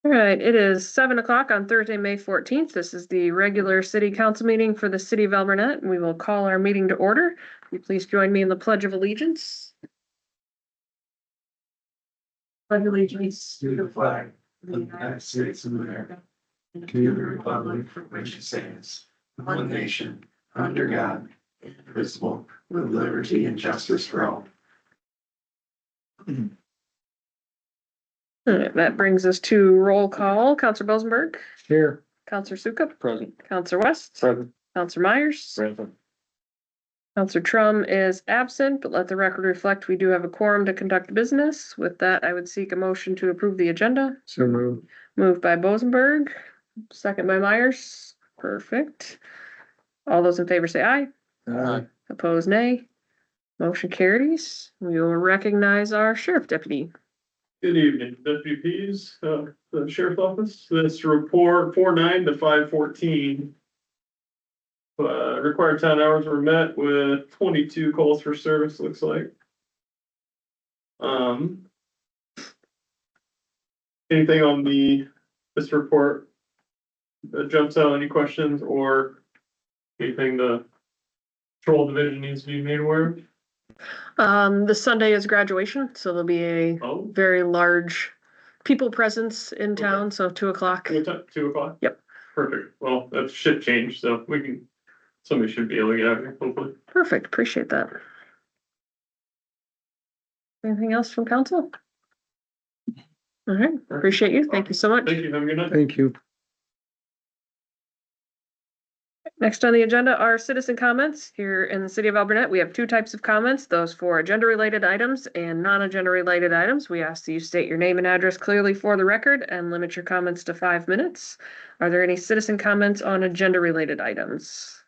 All right, it is 7 o'clock on Thursday, May 14th. This is the regular city council meeting for the city of Alburnett. We will call our meeting to order. Will you please join me in the Pledge of Allegiance? Pledge allegiance to the flag of the United States of America, and to the republic for which it stands, one nation, under God, indivisible, with liberty and justice for all. All right, that brings us to roll call. Counselor Bosenberg, Here. Counselor Sukup, Present. Counselor West, Present. Counselor Myers, Present. Counselor Trum is absent, but let the record reflect we do have a quorum to conduct business. With that, I would seek a motion to approve the agenda. So moved. Moved by Bosenberg, second by Myers. Perfect. All those in favor say aye. Aye. Opposed, nay. Motion carries. We will recognize our sheriff deputy. Good evening, WPs, the sheriff's office. This report 4/9 to 5/14. Required town hours were met with 22 calls for service, looks like. Anything on this report that jumps out, any questions or anything the patrol division needs to be made aware of? This Sunday is graduation, so there'll be a very large people presence in town, so 2 o'clock. What time? 2 o'clock? Yep. Perfect. Well, that should change, so somebody should be able to get out here, hopefully. Perfect, appreciate that. Anything else from council? All right, appreciate you. Thank you so much. Thank you. Have a good night. Thank you. Next on the agenda are citizen comments. Here in the city of Alburnett, we have two types of comments, those for agenda-related items and non-agenda-related items. We ask that you state your name and address clearly for the record and limit your comments to 5 minutes. Are there any citizen comments on agenda-related items?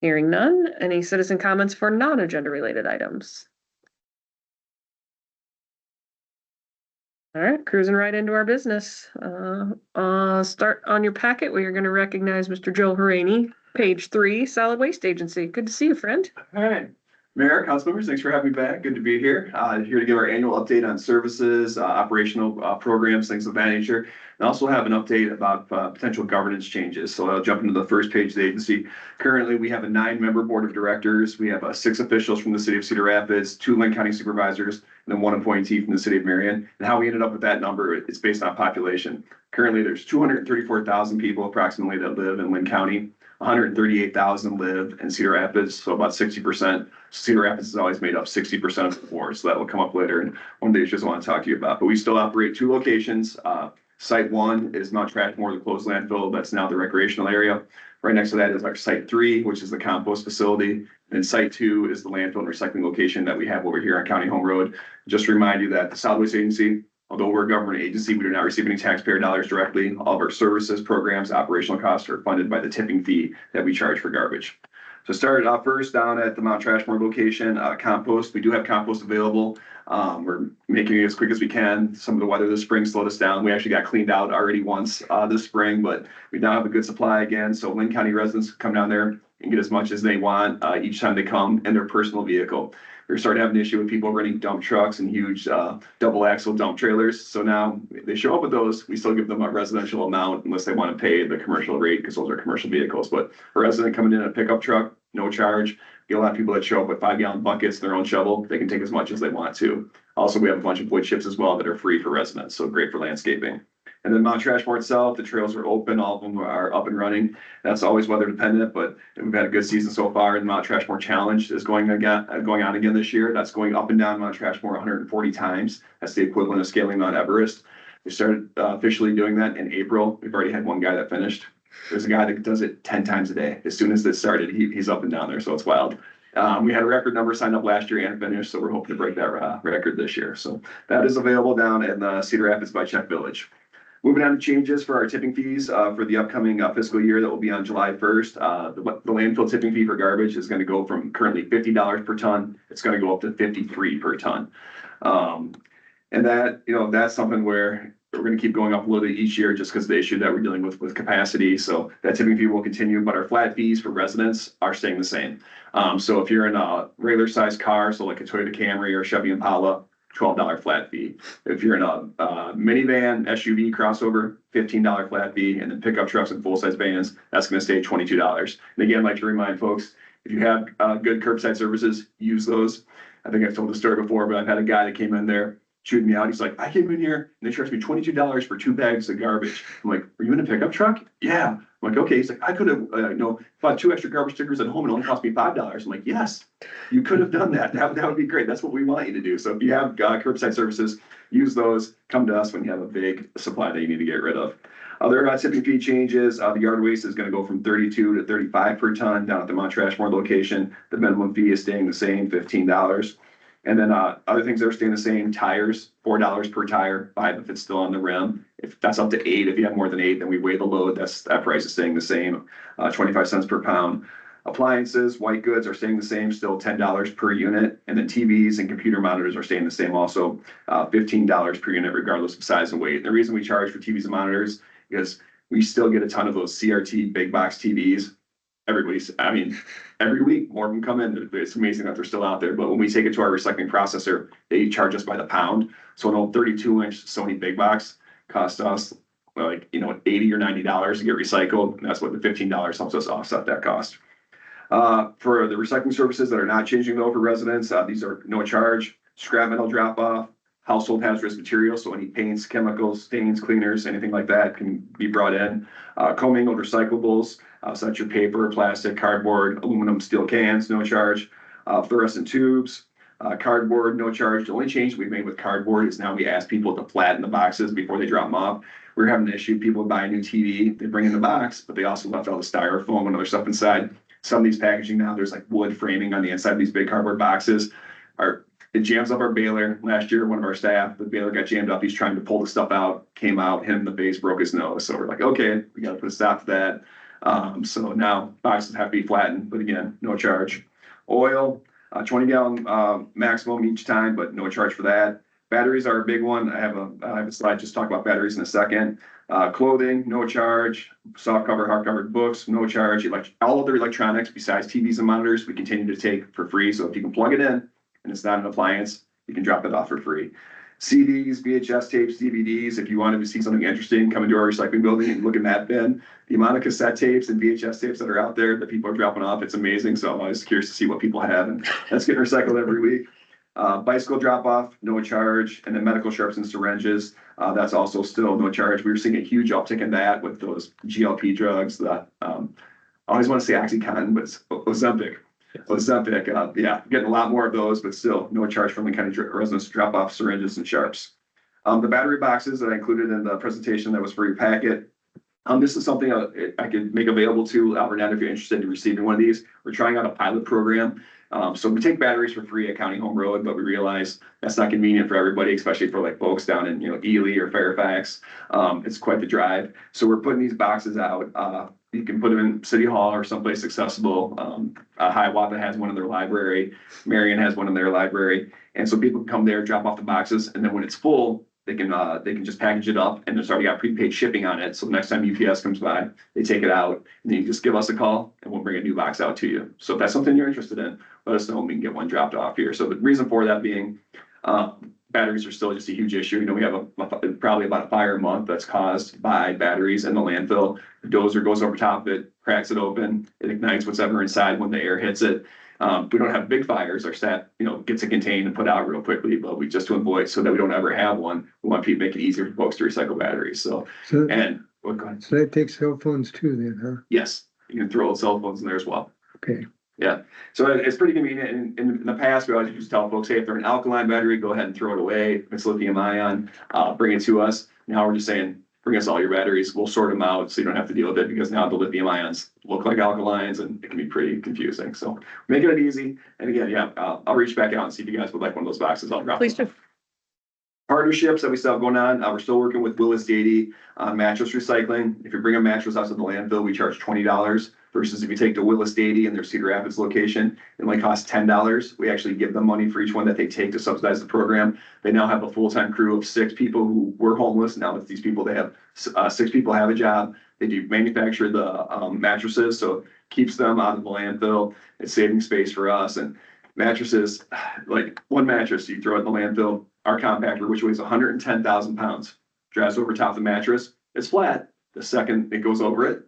Hearing none. Any citizen comments for non-agenda-related items? All right, cruising right into our business. Start on your packet where you're going to recognize Mr. Joe Harani, page 3, Solid Waste Agency. Good to see you, friend. All right. Mayor, council members, thanks for having me back. Good to be here. Here to give our annual update on services, operational programs, things of that nature. And also have an update about potential governance changes. So I'll jump into the first page of the agency. Currently, we have a 9-member board of directors. We have 6 officials from the city of Cedar Rapids, 2 Linn County supervisors, and then 1 appointee from the city of Marion. And how we ended up with that number, it's based on population. Currently, there's 234,000 people approximately that live in Linn County. 138,000 live in Cedar Rapids, so about 60%. Cedar Rapids has always made up 60% of the board, so that will come up later. And one of the issues I want to talk to you about. But we still operate 2 locations. Site 1 is Mount Trashmore, the closed landfill. That's now the recreational area. Right next to that is our site 3, which is the compost facility. And site 2 is the landfill and recycling location that we have over here on County Home Road. Just to remind you that the Solid Waste Agency, although we're a government agency, we do not receive any taxpayer dollars directly. All of our services, programs, operational costs are funded by the tipping fee that we charge for garbage. So started off first down at the Mount Trashmore location, compost. We do have compost available. We're making it as quick as we can. Some of the weather this spring slowed us down. We actually got cleaned out already once this spring, but we now have a good supply again. So Linn County residents come down there and get as much as they want each time they come in their personal vehicle. We started having an issue with people renting dump trucks and huge double axle dump trailers. So now they show up with those. We still give them a residential amount unless they want to pay the commercial rate because those are commercial vehicles. But a resident coming in a pickup truck, no charge. Get a lot of people that show up with 5-gallon buckets, their own shovel. They can take as much as they want to. Also, we have a bunch of wood chips as well that are free for residents. So great for landscaping. And then Mount Trashmore itself, the trails are open. All of them are up and running. That's always weather dependent, but we've had a good season so far. The Mount Trashmore Challenge is going on again this year. That's going up and down Mount Trashmore 140 times. That's the equivalent of scaling Mount Everest. We started officially doing that in April. We've already had 1 guy that finished. There's a guy that does it 10 times a day. As soon as this started, he's up and down there, so it's wild. We had a record number signed up last year and finished, so we're hoping to break that record this year. So that is available down in Cedar Rapids by Czech Village. Moving on to changes for our tipping fees for the upcoming fiscal year that will be on July 1st. The landfill tipping fee for garbage is going to go from currently $50 per ton. It's going to go up to $53 per ton. And that, that's something where we're going to keep going up a little bit each year just because of the issue that we're dealing with capacity. So that tipping fee will continue, but our flat fees for residents are staying the same. So if you're in a regular size car, so like a Toyota Camry or Chevy Impala, $12 flat fee. If you're in a minivan, SUV, crossover, $15 flat fee, and then pickup trucks and full-size vans, that's going to stay $22. And again, I'd like to remind folks, if you have good curbside services, use those. I think I've told the story before, but I've had a guy that came in there, shooting me out. He's like, I came in here and they charged me $22 for 2 bags of garbage. I'm like, are you in a pickup truck? Yeah. I'm like, okay. He's like, I could have, bought 2 extra garbage stickers at home and it only cost me $5. I'm like, yes, you could have done that. That would be great. That's what we want you to do. So if you have curbside services, use those. Come to us when you have a big supply that you need to get rid of. Other tipping fee changes, the yard waste is going to go from 32 to 35 per ton down at the Mount Trashmore location. The minimum fee is staying the same, $15. And then other things that are staying the same, tires, $4 per tire, $5 if it's still on the rim. If that's up to $8, if you have more than 8, then we weigh the load. That price is staying the same, 25 cents per pound. Appliances, white goods are staying the same, still $10 per unit. And then TVs and computer monitors are staying the same also, $15 per unit, regardless of size and weight. And the reason we charge for TVs and monitors is we still get a ton of those CRT big box TVs. Every week, more of them come in. It's amazing that they're still out there. But when we take it to our recycling processor, they charge us by the pound. So an old 32-inch Sony big box cost us $80 or $90 to get recycled. And that's what the $15 helps us offset that cost. For the recycling services that are not changing though for residents, these are no charge. Scrap metal drop off, household hazardous materials, so any paints, chemicals, stains, cleaners, anything like that can be brought in. Commingled recyclables, so that's your paper, plastic, cardboard, aluminum, steel cans, no charge. Fluorescent tubes, cardboard, no charge. The only change we've made with cardboard is now we ask people to flatten the boxes before they drop them off. We're having an issue, people buy a new TV, they bring in the box, but they also left all the styrofoam and other stuff inside. Some of these packaging now, there's like wood framing on the inside of these big cardboard boxes. It jams up our baler. Last year, one of our staff, the baler got jammed up. He's trying to pull the stuff out, came out, hit him in the face, broke his nose. So we're like, okay, we got to put a stop to that. So now boxes have to be flattened, but again, no charge. Oil, 20-gallon maximum each time, but no charge for that. Batteries are a big one. I have a slide just talk about batteries in a second. Clothing, no charge. Soft cover, hard covered books, no charge. All other electronics besides TVs and monitors, we continue to take for free. So if you can plug it in and it's not an appliance, you can drop it off for free. CDs, VHS tapes, DVDs. If you wanted to see something interesting, come into our recycling building and look in that bin. The amount of cassette tapes and VHS tapes that are out there that people are dropping off, it's amazing. So I'm always curious to see what people have, and that's getting recycled every week. Bicycle drop off, no charge. And then medical sharps and syringes, that's also still no charge. We were seeing a huge uptick in that with those GLP drugs. I always want to say OxyContin, but it's Ozempic. Getting a lot more of those, but still no charge for Lynn County residents to drop off syringes and sharps. The battery boxes that I included in the presentation that was for your packet. This is something I could make available to Alburnett if you're interested in receiving one of these. We're trying out a pilot program. So we take batteries for free at County Home Road, but we realize that's not convenient for everybody, especially for like folks down in Ely or Fairfax. It's quite the drive. So we're putting these boxes out. You can put them in City Hall or someplace accessible. Hiawatha has one in their library. Marion has one in their library. And so people can come there, drop off the boxes, and then when it's full, they can just package it up, and it's already got prepaid shipping on it. So the next time UPS comes by, they take it out, and then you just give us a call, and we'll bring a new box out to you. So if that's something you're interested in, let us know, and we can get one dropped off here. So the reason for that being, batteries are still just a huge issue. We have probably about a fire a month that's caused by batteries in the landfill. The dozer goes over top of it, cracks it open, it ignites whatever inside when the air hits it. We don't have big fires. Our staff, gets it contained and put out real quickly, but we just to avoid so that we don't ever have one. We want to make it easier for folks to recycle batteries. So So that takes cell phones too then, huh? Yes, you can throw cell phones in there as well. Okay. Yeah, so it's pretty convenient. In the past, we always used to tell folks, hey, if they're an alkaline battery, go ahead and throw it away. If it's lithium ion, bring it to us. Now we're just saying, bring us all your batteries. We'll sort them out so you don't have to deal with it, because now the lithium ions look like alkalines and it can be pretty confusing. So making it easy. And again, I'll reach back out and see if you guys would like one of those boxes. I'll drop Please them do. off. Partnerships that we still have going on. We're still working with Willis Dady on mattress recycling. If you bring a mattress out to the landfill, we charge $20 versus if you take to Willis Dady in their Cedar Rapids location, it only costs $10. We actually give them money for each one that they take to subsidize the program. They now have a full-time crew of 6 people who were homeless. Now it's these people, they have 6 people have a job. They do manufacture the mattresses, so it keeps them out of the landfill. It's saving space for us. And mattresses, like one mattress, you throw it in the landfill, our compactor, which weighs 110,000 pounds, drives over top of the mattress. It's flat. The second it goes over it,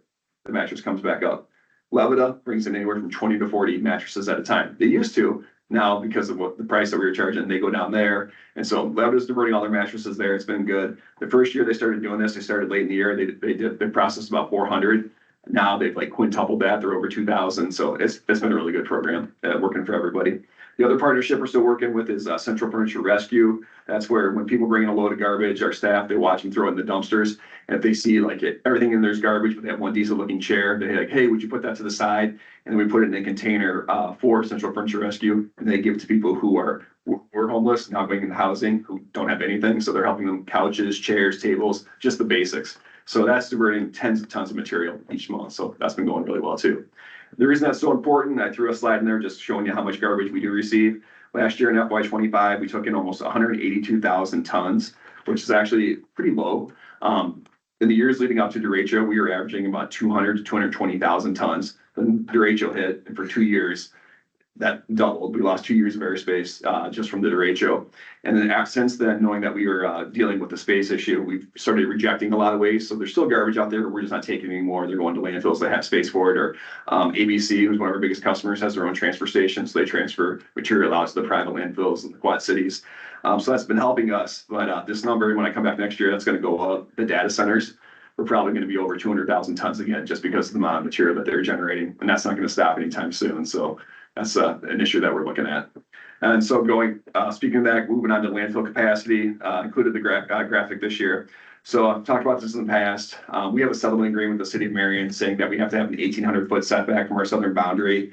the mattress comes back up. Levita brings in anywhere from 20 to 40 mattresses at a time. They used to. Now, because of what the price that we were charging, they go down there. And so Levita's diverting all their mattresses there. It's been good. The first year they started doing this, they started late in the year. They processed about 400. Now they've like quintupled that. They're over 2,000. So it's been a really good program, working for everybody. The other partnership we're still working with is Central Furniture Rescue. That's where when people bring in a load of garbage, our staff, they watch them throw it in the dumpsters. And if they see like everything in there's garbage, but they have one decent looking chair, they're like, hey, would you put that to the side? And then we put it in a container for Central Furniture Rescue. And they give it to people who are homeless, not going into housing, who don't have anything. So they're helping them couches, chairs, tables, just the basics. So that's diverting tons of material each month. So that's been going really well too. The reason that's so important, I threw a slide in there just showing you how much garbage we do receive. Last year in FY25, we took in almost 182,000 tons, which is actually pretty low. In the years leading up to derecho, we were averaging about 200 to 220,000 tons. Then derecho hit, and for 2 years, that doubled. We lost 2 years of airspace just from the derecho. And then since then, knowing that we were dealing with the space issue, we've started rejecting a lot of waste. So there's still garbage out there, but we're just not taking anymore. They're going to landfills that have space for it. Or ABC, who's one of our biggest customers, has their own transfer station. So they transfer material out to the private landfills in the Quad Cities. So that's been helping us. But this number, when I come back next year, that's going to go up. The data centers, we're probably going to be over 200,000 tons again, just because of the amount of material that they're generating. And that's not going to stop anytime soon. So that's an issue that we're looking at. And so speaking of that, moving on to landfill capacity, included the graphic this year. So I've talked about this in the past. We have a settlement agreement with the city of Marion saying that we have to have an 1,800-foot setback from our southern boundary.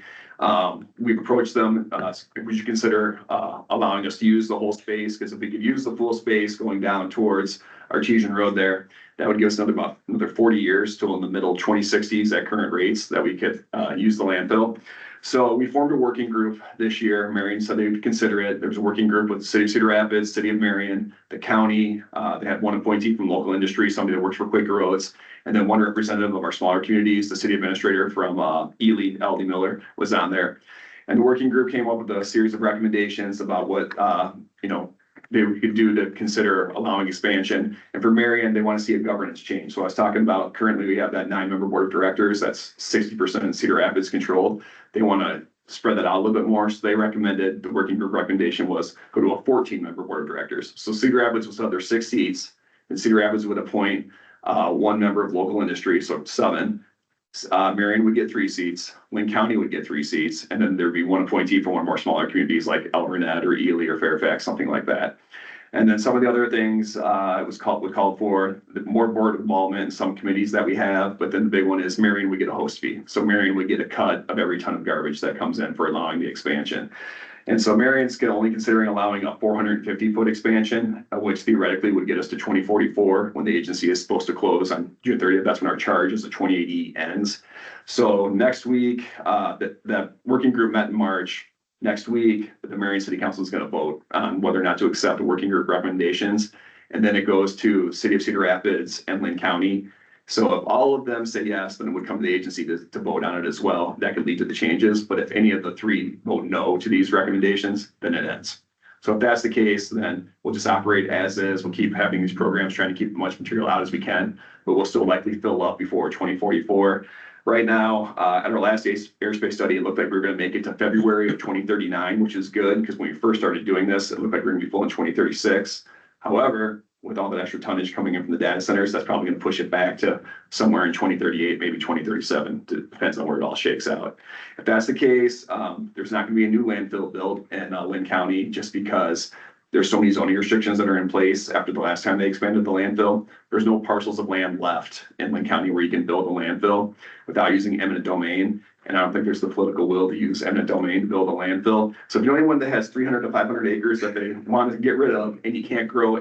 We've approached them, would you consider allowing us to use the whole space? Because if we could use the full space going down towards Artesian Road there, that would give us another 40 years till in the middle 2060s at current rates that we could use the landfill. So we formed a working group this year. Marion said they would consider it. There was a working group with the city of Cedar Rapids, city of Marion, the county. They had one appointee from local industry, somebody that works for Quaker Oats, and then one representative of our smaller communities. The city administrator from Ely, L.D. Miller, was on there. And the working group came up with a series of recommendations about what they could do to consider allowing expansion. And for Marion, they want to see a governance change. So I was talking about currently we have that 9-member board of directors. That's 60% Cedar Rapids controlled. They want to spread that out a little bit more. So they recommended, the working group recommendation was go to a 14-member board of directors. So Cedar Rapids will have their 6 seats, and Cedar Rapids would appoint 1 member of local industry, so 7. Marion would get 3 seats, Lynn County would get 3 seats, and then there'd be 1 appointee for one of more smaller communities like Alburnett or Ely or Fairfax, something like that. And then some of the other things would call for more board involvement in some committees that we have, but then the big one is Marion would get a host fee. So Marion would get a cut of every ton of garbage that comes in for allowing the expansion. And so Marion's only considering allowing a 450-foot expansion, which theoretically would get us to 2044 when the agency is supposed to close on June 30th. That's when our charge as the 2080 ends. So next week, that working group met in March. Next week, the Marion City Council is going to vote on whether or not to accept the working group recommendations. And then it goes to City of Cedar Rapids and Lynn County. So if all of them say yes, then it would come to the agency to vote on it as well. That could lead to the changes. But if any of the 3 vote no to these recommendations, then it ends. So if that's the case, then we'll just operate as is. We'll keep having these programs, trying to keep as much material out as we can, but we'll still likely fill up before 2044. Right now, at our last airspace study, it looked like we were going to make it to February of 2039, which is good because when we first started doing this, it looked like we were going to be full in 2036. However, with all that extra tonnage coming in from the data centers, that's probably going to push it back to somewhere in 2038, maybe 2037. It depends on where it all shakes out. If that's the case, there's not going to be a new landfill built in Lynn County just because there's so many zoning restrictions that are in place after the last time they expanded the landfill. There's no parcels of land left in Lynn County where you can build a landfill without using eminent domain. And I don't think there's the political will to use eminent domain to build a landfill. So if you know anyone that has 300 to 500 acres that they want to get rid of, and you can't grow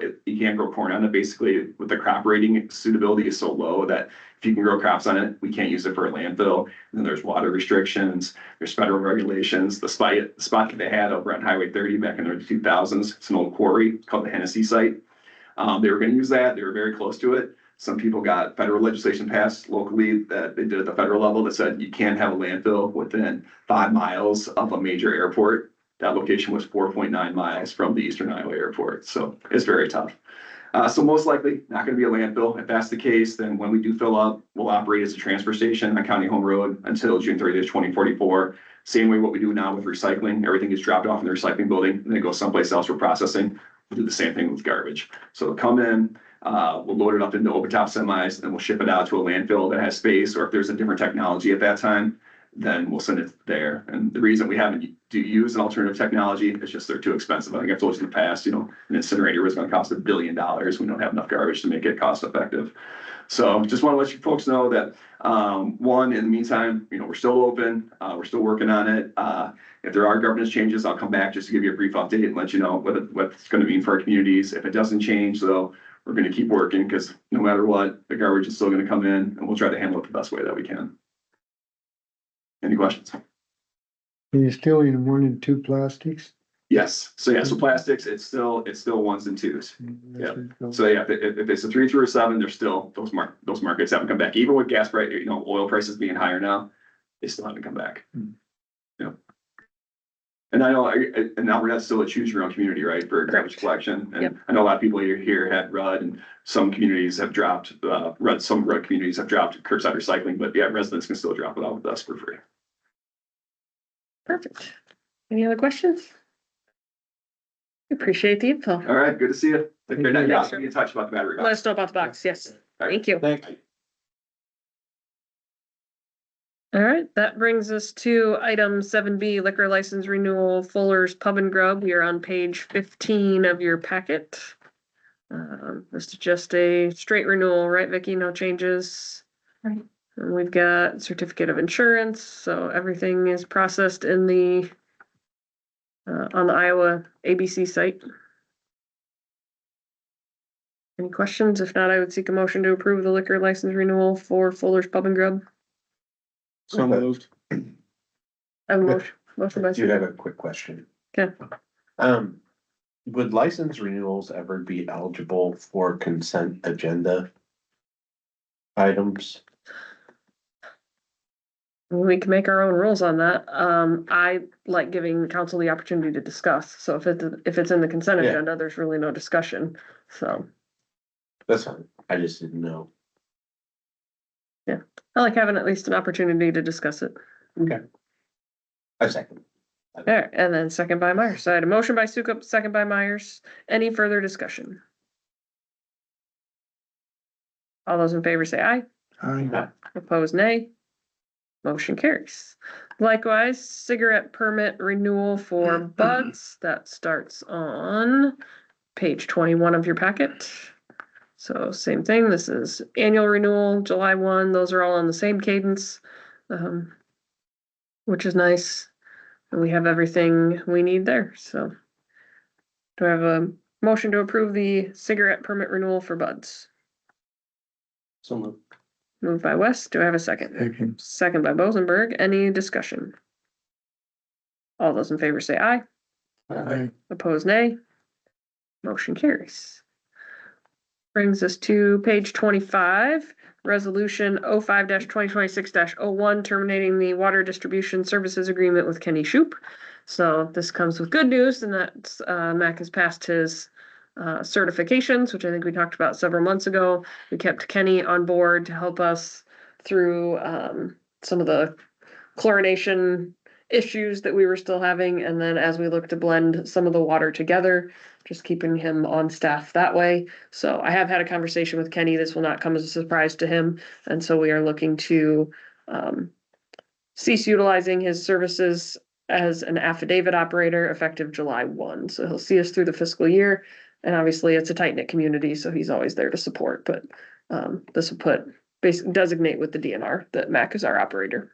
corn on it, basically with the crop rating suitability is so low that if you can grow crops on it, we can't use it for a landfill. And then there's water restrictions, there's federal regulations. The spot that they had over on Highway 30 back in the 2000s, it's an old quarry called the Hennessy site. They were going to use that. They were very close to it. Some people got federal legislation passed locally that they did at the federal level that said you can't have a landfill within 5 miles of a major airport. that location was 4.9 miles from the Eastern Iowa Airport. So it's very tough. So most likely not going to be a landfill. If that's the case, then when we do fill up, we'll operate as a transfer station on County Home Road until June 30th, 2044. Same way what we do now with recycling. Everything gets dropped off in the recycling building and then goes someplace else for processing. We'll do the same thing with garbage. So it'll come in, we'll load it up into overtop semis, and we'll ship it out to a landfill that has space, or if there's a different technology at that time, then we'll send it there. And the reason we haven't use an alternative technology is just they're too expensive. I think I've told you in the past, an incinerator is going to cost $1 billion. We don't have enough garbage to make it cost effective. So just want to let you folks know that, one, in the meantime, we're still open. We're still working on it. If there are governance changes, I'll come back just to give you a brief update and let you know what it's going to mean for our communities. If it doesn't change, though, we're going to keep working because no matter what, the garbage is still going to come in, and we'll try to handle it the best way that we can. Any questions? And you're still in 1 and 2 plastics? Yes. So plastics, it's still 1s and 2s. Yeah. So yeah, if it's a 3 through a 7, there's still those markets haven't come back. Even with gas price, oil prices being higher now, they still haven't come back. Yeah. And I know, and now we're not still a choose your own community, right, for garbage collection. And Yep. I know a lot of people here had RUD, and some communities have dropped RUD. Some RUD communities have dropped curbside recycling, but yeah, residents can still drop it off with us for free. Perfect. Any other questions? Appreciate the info. All right, good to see you. Take care. Thank you. Yeah, I'll be in touch about the battery Let box. us know about the box. Yes. All right. Thank you. Thanks. All right, that brings us to item 7B, liquor license renewal, Fuller's Pub and Grub. We are on page 15 of your packet. This is just a straight renewal, right, Vicky? No changes. Right. And we've got certificate of insurance, so everything is processed in the on the Iowa ABC site. Any questions? If not, I would seek a motion to approve the liquor license renewal for Fuller's Pub and Grub. So moved. I have a motion by I do have a quick question. Okay. Would license renewals ever be eligible for consent agenda items? We can make our own rules on that. I like giving council the opportunity to discuss. So if it's in the consent Yeah. agenda, there's really no discussion. So That's fine. I just didn't know. I like having at least an opportunity to discuss it. Okay. I second. All right, and then second by Myers. So I had a motion by Sukup, second by Myers. Any further discussion? All those in favor say aye. Aye. Opposed, nay. Motion carries. Likewise, cigarette permit renewal for buds. That starts on page 21 of your packet. So same thing. This is annual renewal, July 1. Those are all on the same cadence, which is nice. And we have everything we need there. So do I have a motion to approve the cigarette permit renewal for buds? So moved. Moved by West. Do I have a second? Second. Second by Bosenberg. Any discussion? All those in favor say aye. Aye. Opposed, nay. Motion carries. Brings us to page 25, resolution 05-2026-01, terminating the water distribution services agreement with Kenny Shoup. So this comes with good news, and that's Mac has passed his certifications, which I think we talked about several months ago. We kept Kenny on board to help us through some of the chlorination issues that we were still having. And then as we look to blend some of the water together, just keeping him on staff that way. So I have had a conversation with Kenny. This will not come as a surprise to him. And so we are looking to cease utilizing his services as an affidavit operator effective July 1. So he'll see us through the fiscal year. And obviously it's a tight-knit community, so he's always there to support. But this will basically designate with the DNR that Mac is our operator.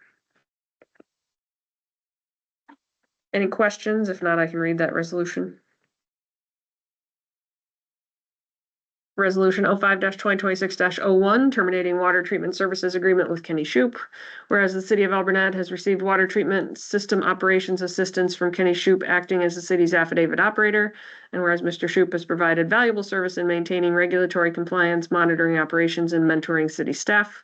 Any questions? If not, I can read that resolution. Resolution 05-2026-01, terminating water treatment services agreement with Kenny Shoup. Whereas the city of Alburnett has received water treatment system operations assistance from Kenny Shoup, acting as the city's affidavit operator. And whereas Mr. Shoup has provided valuable service in maintaining regulatory compliance, monitoring operations, and mentoring city staff.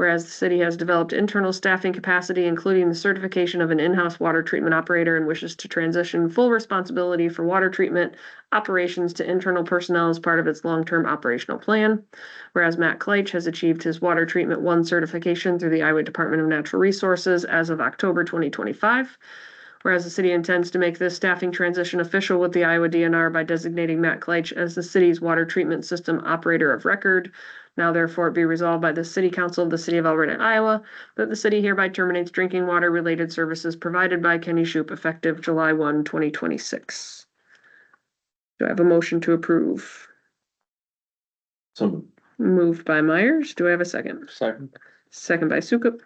Whereas the city has developed internal staffing capacity, including the certification of an in-house water treatment operator, and wishes to transition full responsibility for water treatment operations to internal personnel as part of its long-term operational plan. Whereas Matt Kleitch has achieved his Water Treatment 1 certification through the Iowa Department of Natural Resources as of October 2025. Whereas the city intends to make this staffing transition official with the Iowa DNR by designating Matt Kleitch as the city's water treatment system operator of record. Now therefore it be resolved by the City Council of the City of Alburnett, Iowa, that the city hereby terminates drinking water related services provided by Kenny Shoup effective July 1, 2026. Do I have a motion to approve? So Moved by Myers. Do I have a second? second. Second by Sukup.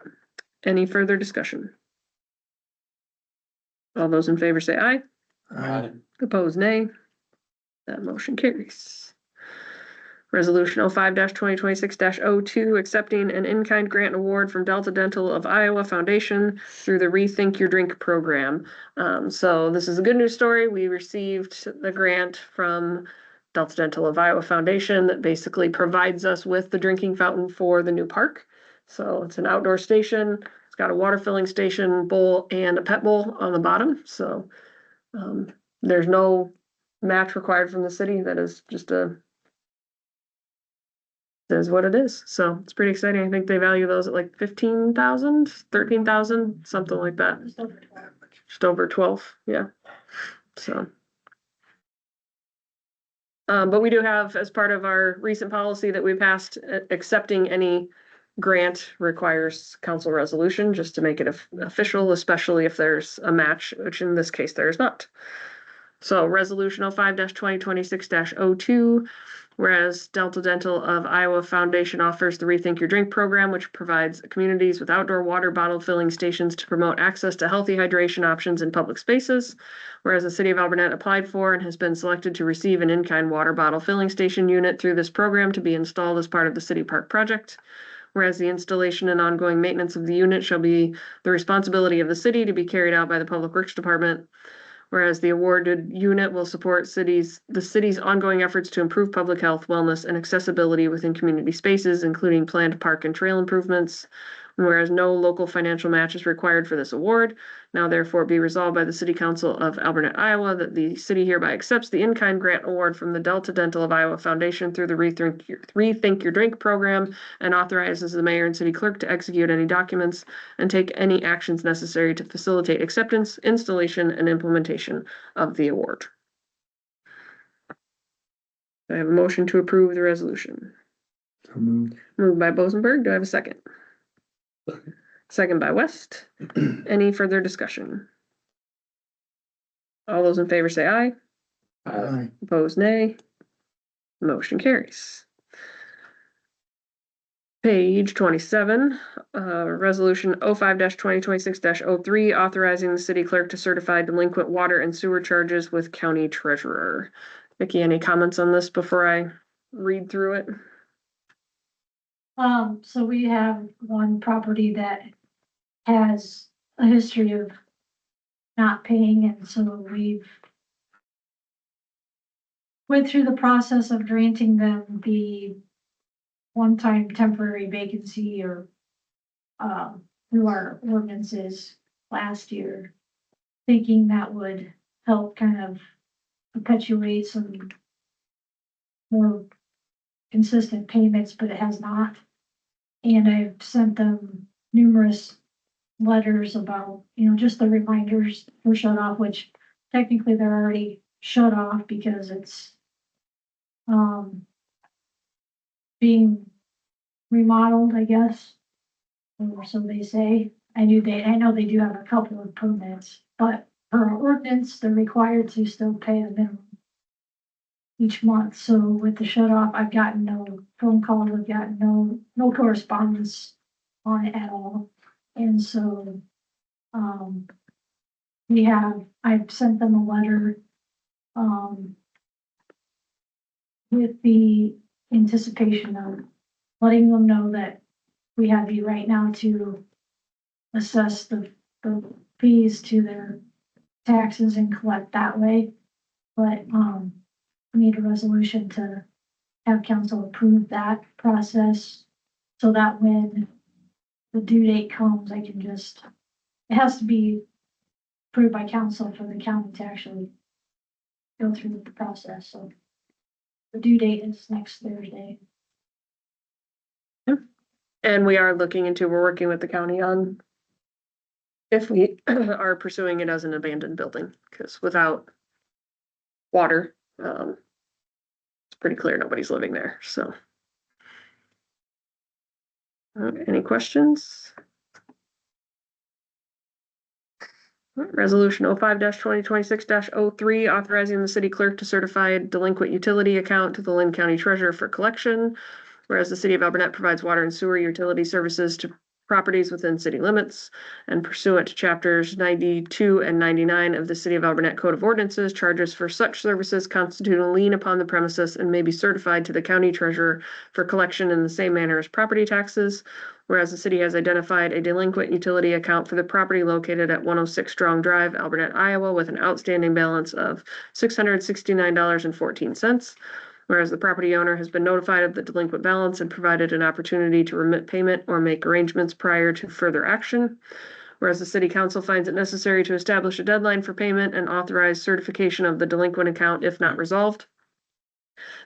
Any further discussion? All those in favor say aye. Opposed, nay. That motion carries. Resolution 05-2026-02, accepting an in-kind grant award from Delta Dental of Iowa Foundation through the Rethink Your Drink program. So this is a good news story. We received the grant from Delta Dental of Iowa Foundation that basically provides us with the drinking fountain for the new park. So it's an outdoor station. It's got a water filling station, bowl, and a pet bowl on the bottom. So there's no match required from the city. That is just is what it is. So it's pretty exciting. I think they value those at like 15,000, 13,000, something like that. Just over 12. Yeah. So. But we do have, as part of our recent policy that we passed, accepting any grant requires council resolution just to make it official, especially if there's a match, which in this case there is not. So resolution 05-2026-02, whereas Delta Dental of Iowa Foundation offers the Rethink Your Drink program, which provides communities with outdoor water bottle filling stations to promote access to healthy hydration options in public spaces. Whereas the city of Alburnett applied for and has been selected to receive an in-kind water bottle filling station unit through this program to be installed as part of the city park project. Whereas the installation and ongoing maintenance of the unit shall be the responsibility of the city to be carried out by the Public Works Department. Whereas the awarded unit will support the city's ongoing efforts to improve public health, wellness, and accessibility within community spaces, including planned park and trail improvements. Whereas no local financial match is required for this award, now therefore be resolved by the City Council of Alburnett, Iowa, that the city hereby accepts the in-kind grant award from the Delta Dental of Iowa Foundation through the Rethink Your Drink program, and authorizes the mayor and city clerk to execute any documents and take any actions necessary to facilitate acceptance, installation, and implementation of the award. I have a motion to approve the resolution. So moved. Moved by Bosenberg. Do I have a second? Second by West. Any further discussion? All those in favor say aye. Aye. Opposed, nay. Motion carries. Page 27, resolution 05-2026-03, authorizing the city clerk to certify delinquent water and sewer charges with county treasurer. Vicki, any comments on this before I read through it? So we have one property that has a history of not paying, and so we've went through the process of granting them the one-time temporary vacancy or through our ordinances last year, thinking that would help kind of perpetuate some more consistent payments, but it has not. And I've sent them numerous letters about, just the reminders for shut off, which technically they're already shut off because it's being remodeled, I guess. Or so they say. I know they do have a couple of permits, but per ordinance, they're required to still pay a minimum each month. So with the shut off, I've gotten no phone calls, I've gotten no correspondence on it at all. And so I've sent them a letter with the anticipation of letting them know that we have you right now to assess the fees to their taxes and collect that way. But we need a resolution to have council approve that process so that when the due date comes, I can just, it has to be approved by council for the county to actually go through the process, so. The due date is next Thursday. And we are looking into, we're working with the county on if we are pursuing it as an abandoned building, because without water, it's pretty clear nobody's living there, so. Any questions? Resolution 05-2026-03, authorizing the city clerk to certify a delinquent utility account to the Lynn County Treasurer for collection. Whereas the city of Alburnett provides water and sewer utility services to properties within city limits, and pursuant to chapters 92 and 99 of the City of Alburnett Code of Ordinances, charges for such services constitute a lien upon the premises and may be certified to the county treasurer for collection in the same manner as property taxes. Whereas the city has identified a delinquent utility account for the property located at 106 Strong Drive, Alburnett, Iowa, with an outstanding balance of $669.14. Whereas the property owner has been notified of the delinquent balance and provided an opportunity to remit payment or make arrangements prior to further action. Whereas the city council finds it necessary to establish a deadline for payment and authorize certification of the delinquent account if not resolved.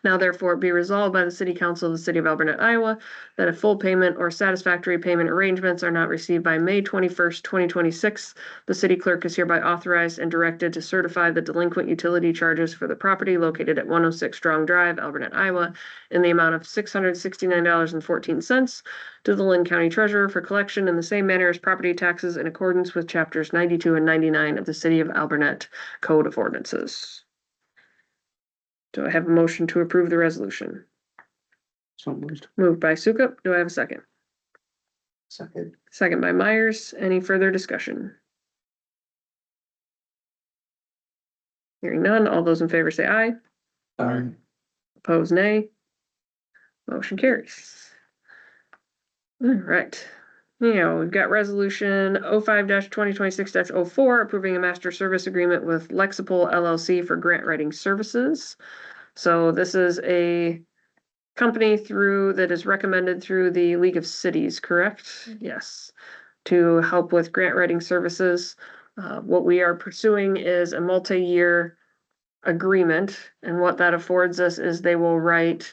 Now therefore be resolved by the City Council of the City of Alburnett, Iowa, that if full payment or satisfactory payment arrangements are not received by May 21st, 2026, the city clerk is hereby authorized and directed to certify the delinquent utility charges for the property located at 106 Strong Drive, Alburnett, Iowa, in the amount of $669.14 to the Lynn County Treasurer for collection in the same manner as property taxes in accordance with chapters 92 and 99 of the City of Alburnett Code of Ordinances. Do I have a motion to approve the resolution? So moved. Moved by Sukup. Do I have a second? Second. Second by Myers. Any further discussion? Hearing none. All those in favor say aye. Aye. Opposed, nay. Motion carries. All right. Now, we've got resolution 05-2026-04, approving a master service agreement with Lexipol LLC for grant writing services. So this is a company that is recommended through the League of Cities, correct? Yes. To help with grant writing services. What we are pursuing is a multi-year agreement, and what that affords us is they will write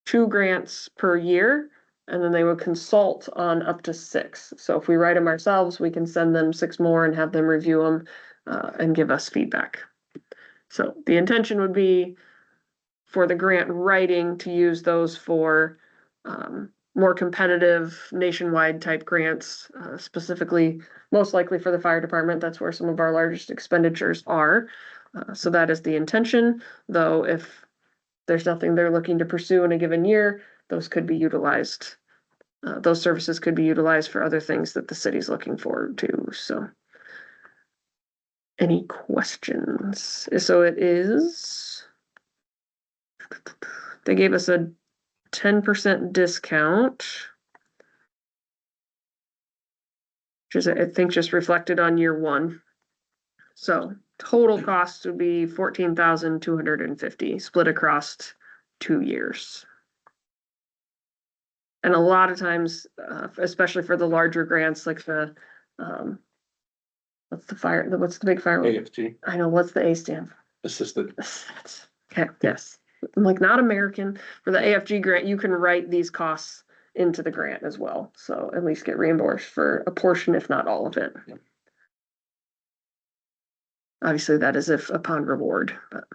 2 grants per year, and then they will consult on up to 6. So if we write them ourselves, we can send them 6 more and have them review them and give us feedback. So the intention would be for the grant writing to use those for more competitive nationwide type grants, specifically, most likely for the fire department. That's where some of our largest expenditures are. So that is the intention, though if there's nothing they're looking to pursue in a given year, those could be utilized. Those services could be utilized for other things that the city's looking forward to. So any questions? So it is, they gave us a 10% discount, which is, I think, just reflected on year 1. So total cost would be $14,250 split across 2 years. And a lot of times, especially for the larger grants, like the, what's the big fire? AFG, I know, what's the A stand for? assisted. Okay, yes. I'm like, not American. For the AFG grant, you can write these costs into the grant as well. So at least get reimbursed for a portion, if not all of it. Yep. Obviously, that is if upon reward, but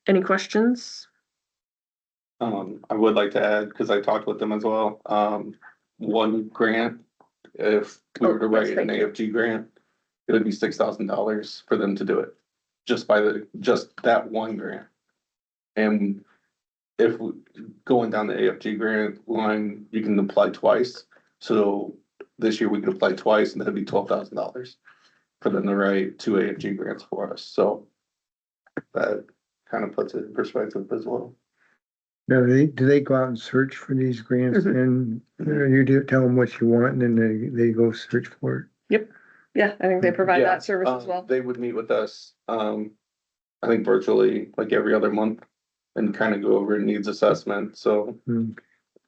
any questions? I would like to add, because I talked with them as well, one grant, if we were to yes, write an thank you. AFG grant, it would be $6,000 for them to do it, just that one grant. And if going down the AFG grant line, you can apply twice, so this year we could apply twice, and that'd be $12,000 for them to write 2 AFG grants for us, so that kind of puts it in perspective as well. Now, do they go out and search for these grants and you do tell them what you want and then they go search for it? Yeah, I think they provide Yeah, that service as well. They would meet with us, I think virtually, like every other month, and kind of go over needs assessment, so.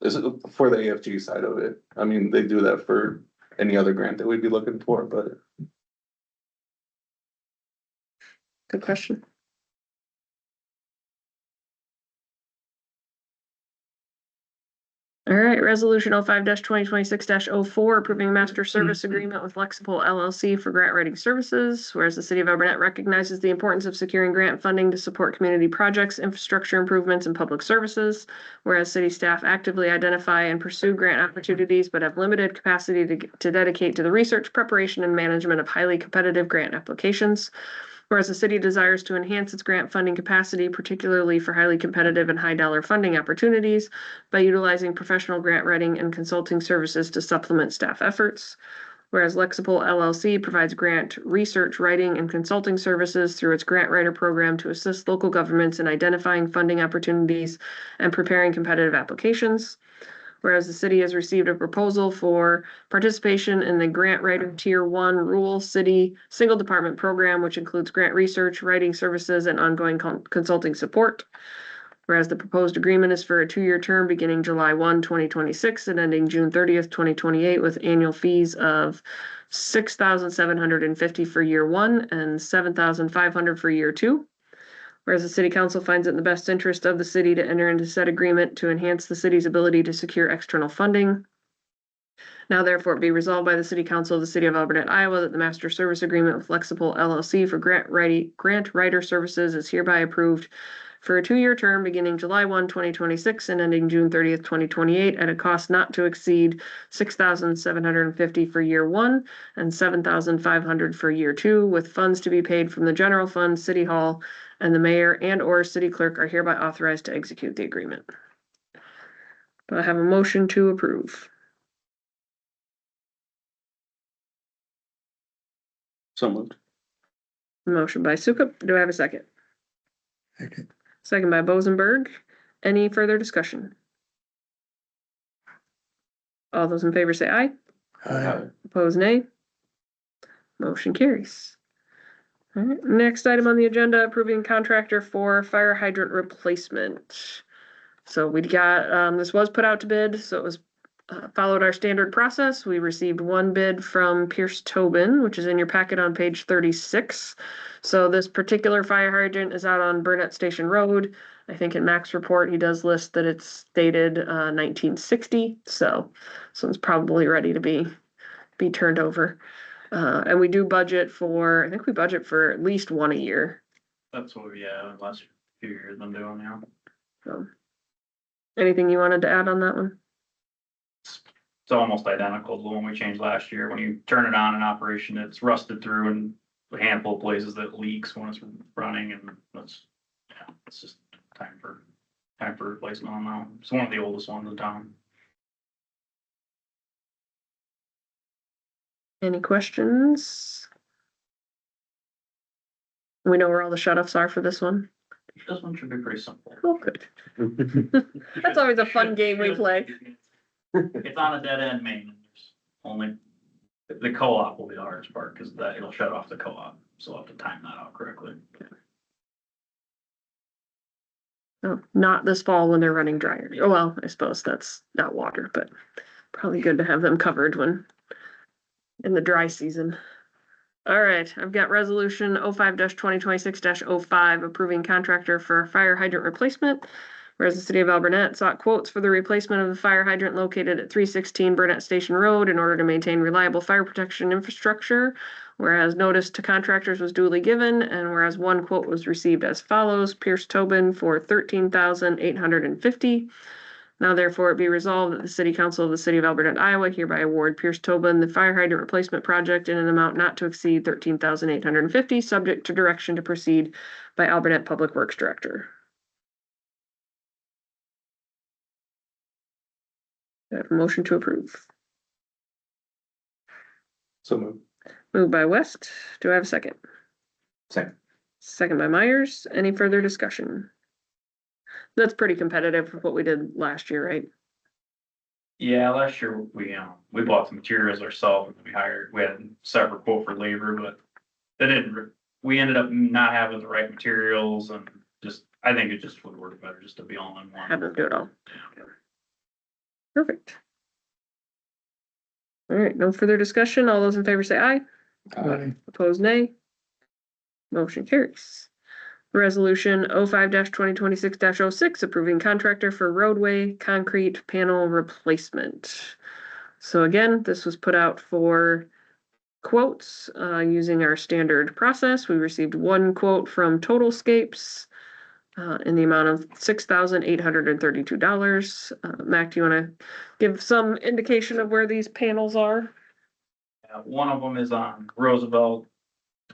This is for the AFG side of it. I mean, they do that for any other grant that we'd be looking for, but Good question. All right, resolution 05-2026-04, approving master service agreement with Lexipol LLC for grant writing services. Whereas the city of Alburnett recognizes the importance of securing grant funding to support community projects, infrastructure improvements, and public services. Whereas city staff actively identify and pursue grant opportunities, but have limited capacity to dedicate to the research, preparation, and management of highly competitive grant applications. Whereas the city desires to enhance its grant funding capacity, particularly for highly competitive and high dollar funding opportunities, by utilizing professional grant writing and consulting services to supplement staff efforts. Whereas Lexipol LLC provides grant research, writing, and consulting services through its grant writer program to assist local governments in identifying funding opportunities and preparing competitive applications. Whereas the city has received a proposal for participation in the Grant Writer Tier 1 Rural City Single Department Program, which includes grant research, writing services, and ongoing consulting support. Whereas the proposed agreement is for a 2-year term beginning July 1, 2026 and ending June 30th, 2028 with annual fees of $6,750 for year 1 and $7,500 for year 2. Whereas the city council finds it in the best interest of the city to enter into said agreement to enhance the city's ability to secure external funding. Now therefore be resolved by the city council of the city of Alburnett, Iowa, that the master service agreement with Lexipol LLC for grant writer services is hereby approved for a 2-year term beginning July 1, 2026 and ending June 30th, 2028 at a cost not to exceed $6,750 for year 1 and $7,500 for year 2, with funds to be paid from the general fund, city hall, and the mayor and/or city clerk are hereby authorized to execute the agreement. Do I have a motion to approve? so moved. Motion by Sukup. Do I have a second? Second. Second by Bosenberg. Any further discussion? All those in favor say aye. Aye. Opposed, nay. Motion carries. All right, next item on the agenda, approving contractor for fire hydrant replacement. So we got, this was put out to bid, so it was followed our standard process. We received one bid from Pierce Tobin, which is in your packet on page 36. So this particular fire hydrant is out on Burnett Station Road. I think in Mac's report, he does list that it's dated 1960. So it's probably ready to be turned over. And we do budget for, I think we budget for at least one a year. That's what we, the last few years been doing now. So anything you wanted to add on that one? It's almost identical to the one we changed last year. When you turn it on in operation, it's rusted through in a handful of places that leaks when it's running, and that's, yeah, it's just time for replacement on that one. It's one of the oldest ones in town. Any questions? We know where all the shut-offs are for this one. This one should be pretty simple. Oh, good. That's always a fun game we play. It's on a dead end main. There's only, the co-op will be the hardest part, because that it'll shut off the co-op, so I'll have to time that out correctly. Oh, not this fall when they're running dryer. Oh, well, I suppose that's not water, but probably good to have them covered when in the dry season. All right, I've got resolution 05-2026-05 approving contractor for fire hydrant replacement. Whereas the city of Alburnett sought quotes for the replacement of the fire hydrant located at 316 Burnett Station Road in order to maintain reliable fire protection infrastructure. Whereas notice to contractors was duly given, and whereas one quote was received as follows: Pierce Tobin for $13,850. Now therefore it be resolved that the city council of the city of Alburnett, Iowa hereby award Pierce Tobin the fire hydrant replacement project in an amount not to exceed $13,850, subject to direction to proceed by Alburnett Public Works Director. I have a motion to approve. So moved. Moved by West. Do I have a second? Second. Second by Myers. Any further discussion? That's pretty competitive with what we did last year, right? Yeah, last year we bought the materials ourselves, and we had a separate quote for labor, but we ended up not having the right materials, and I think it just would work better just to be all in one. Have them do it all. Perfect. All right, no further discussion. All those in favor say aye. Opposed, nay. Motion carries. Resolution 05-2026-06, approving contractor for roadway concrete panel replacement. So again, this was put out for quotes, using our standard process. We received one quote from Totalscapes, in the amount of $6,832. Mac, do you wanna give some indication of where these panels are? One of them is on Roosevelt,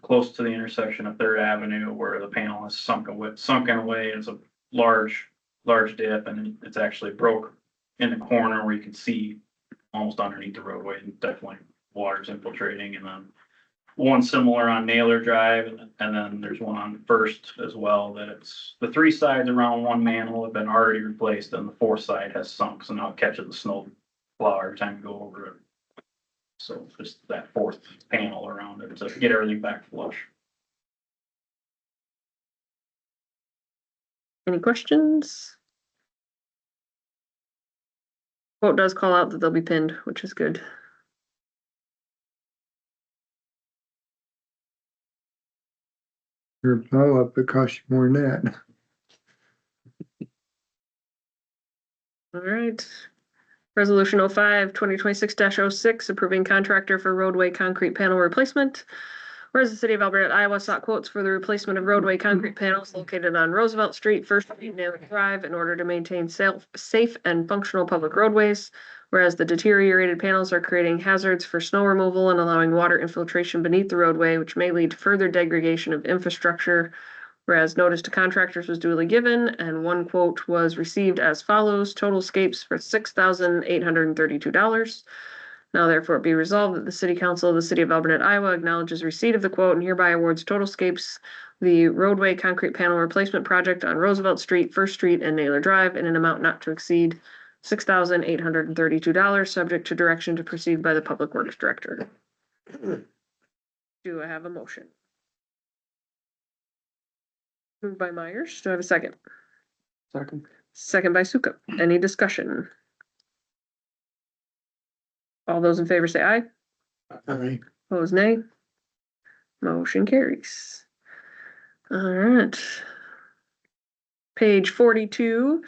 close to the intersection of Third Avenue, where the panel is sunken away. It's a large dip, and it's actually broke in the corner where you can see almost underneath the roadway, and definitely water's infiltrating. And then one similar on Naylor Drive, and then there's one on First as well, that it's, the three sides around one manhole have been already replaced, and the fourth side has sunk, so now it catches the snow plow every time you go over it. So just that fourth panel around it to get everything back flush. Any questions? Quote does call out that they'll be pinned, which is good. Your plow up, it costs you more than that. All right. Resolution 05-2026-06, approving contractor for roadway concrete panel replacement. Whereas the city of Alburnett, Iowa sought quotes for the replacement of roadway concrete panels located on Roosevelt Street, First Street, Naylor Drive in order to maintain safe and functional public roadways. Whereas the deteriorated panels are creating hazards for snow removal and allowing water infiltration beneath the roadway, which may lead to further degradation of infrastructure. Whereas notice to contractors was duly given and one quote was received as follows: Totalscapes for $6,832. Now therefore be resolved that the City Council of the City of Alburnett, Iowa acknowledges receipt of the quote and hereby awards Totalscapes the roadway concrete panel replacement project on Roosevelt Street, First Street, and Naylor Drive in an amount not to exceed $6,832, subject to direction to proceed by the Public Works Director. Do I have a motion? Moved by Myers. Do I have a second? Second. Second by Sukup. Any discussion? All those in favor say aye. Aye. Opposed, nay. Motion carries. All right. Page 42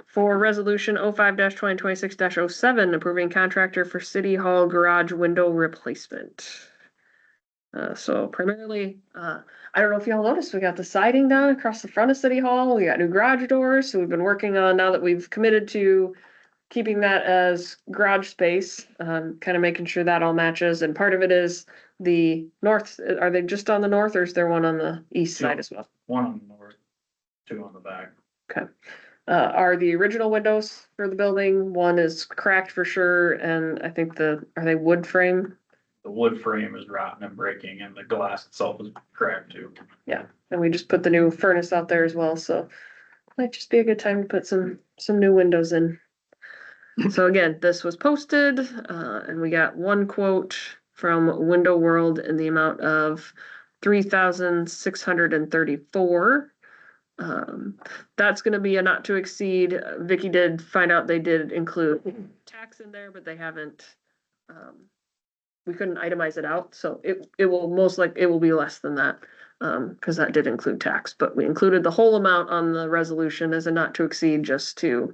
for resolution 05-2026-07, approving contractor for City Hall garage window replacement. So primarily, I don't know if y'all noticed, we got the siding done across the front of City Hall. We got new garage doors. So we've been working on, now that we've committed to keeping that as garage space, kind of making sure that all matches. And part of it is the north. Are they just on the north, or is there one on the east side as well? One on the north, two on the back. Okay. Are the original windows for the building, one is cracked for sure, and I think are they wood frame? The wood frame is rotten and breaking, and the glass itself is cracked too. Yeah, and we just put the new furnace out there as well, so might just be a good time to put some new windows in. So again, this was posted, and we got one quote from Window World in the amount of $3,634. That's gonna be a not to exceed. Vicky did find out they did include tax in there, but they haven't, we couldn't itemize it out, so it will most likely, it will be less than that. Cause that did include tax, but we included the whole amount on the resolution as a not to exceed, just to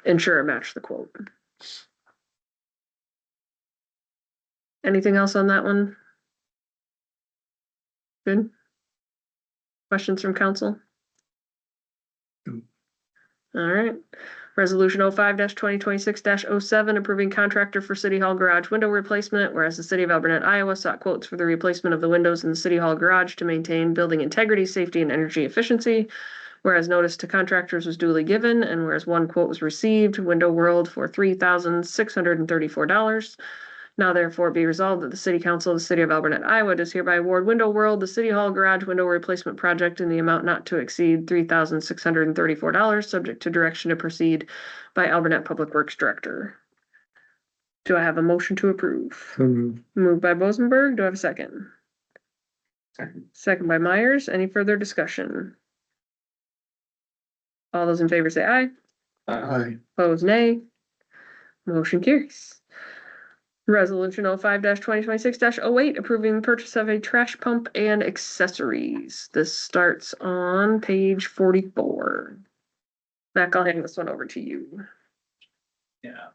ensure it matched the quote. Anything else on that one? Good. Questions from council? No. All right. Resolution 05-2026-07, approving contractor for City Hall garage window replacement, whereas the City of Alburnett, Iowa sought quotes for the replacement of the windows in the City Hall garage to maintain building integrity, safety, and energy efficiency. Whereas notice to contractors was duly given, and whereas one quote was received, Window World for $3,634. Now therefore be resolved that the City Council of the City of Alburnett, Iowa does hereby award Window World the City Hall garage window replacement project in the amount not to exceed $3,634, subject to direction to proceed by Alburnett Public Works Director. Do I have a motion to approve? Moved by Bosenberg. Do I have a second? Second. Second by Myers. Any further discussion? All those in favor say aye. Aye. Opposed, nay. Motion carries. Resolution 05-2026-08, approving the purchase of a trash pump and accessories. This starts on page 44. Mac, I'll hand this one over to you. Yeah,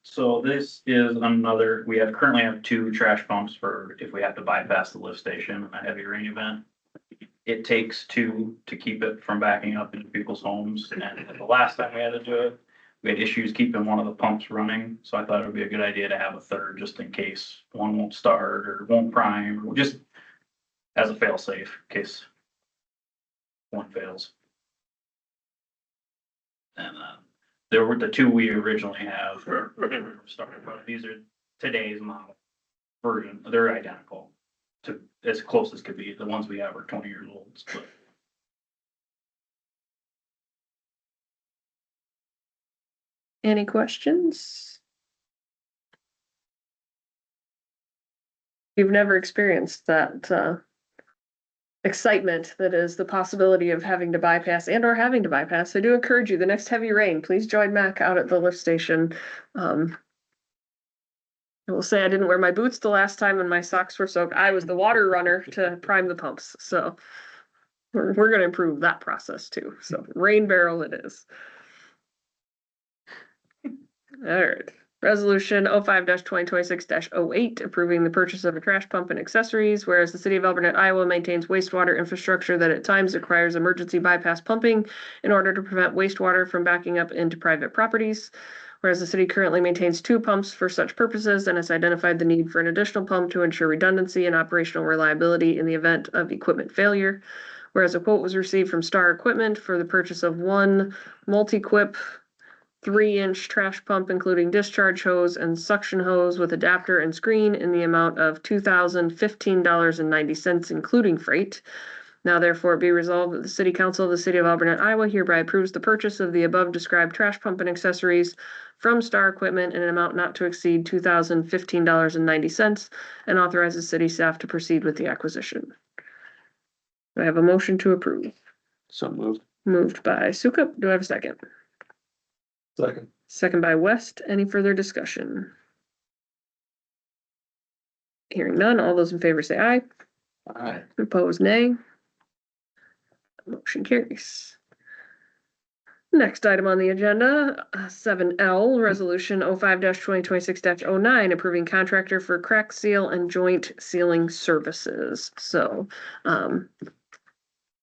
so this is another, currently have two trash pumps for if we have to bypass the lift station in a heavy rain event. It takes two to keep it from backing up into people's homes, and the last time we had to do it, we had issues keeping one of the pumps running, so I thought it would be a good idea to have a third just in case one won't start or won't prime, or just as a fail safe in case one fails. And there were the two we originally have started, but these are today's model version. They're identical to as close as could be. The ones we have are 20 years old. But Any questions? You've never experienced that excitement that is the possibility of having to bypass and or having to bypass. I do encourage you, the next heavy rain, please join Mac out at the lift station. I will say I didn't wear my boots the last time and my socks were soaked. I was the water runner to prime the pumps. So we're going to improve that process too. So rain barrel it is. All right. Resolution 05-2026-08, approving the purchase of a trash pump and accessories, whereas the city of Alburnett, Iowa maintains wastewater infrastructure that at times requires emergency bypass pumping in order to prevent wastewater from backing up into private properties. Whereas the city currently maintains two pumps for such purposes and has identified the need for an additional pump to ensure redundancy and operational reliability in the event of equipment failure. Whereas a quote was received from Star Equipment for the purchase of one multi-quip 3-inch trash pump, including discharge hose and suction hose with adapter and screen in the amount of $2,015.90, including freight. Now therefore be resolved that the City Council of the City of Alburnett, Iowa hereby approves the purchase of the above described trash pump and accessories from Star Equipment in an amount not to exceed $2,015.90 and authorizes city staff to proceed with the acquisition. Do I have a motion to approve? So moved. Moved by Sukup. Do I have a second? Second. Second by West. Any further discussion? Hearing none. All those in favor say aye. Aye. Opposed, nay. Motion carries. Next item on the agenda, 7L, Resolution 05-2026-09, approving contractor for crack seal and joint sealing services. So,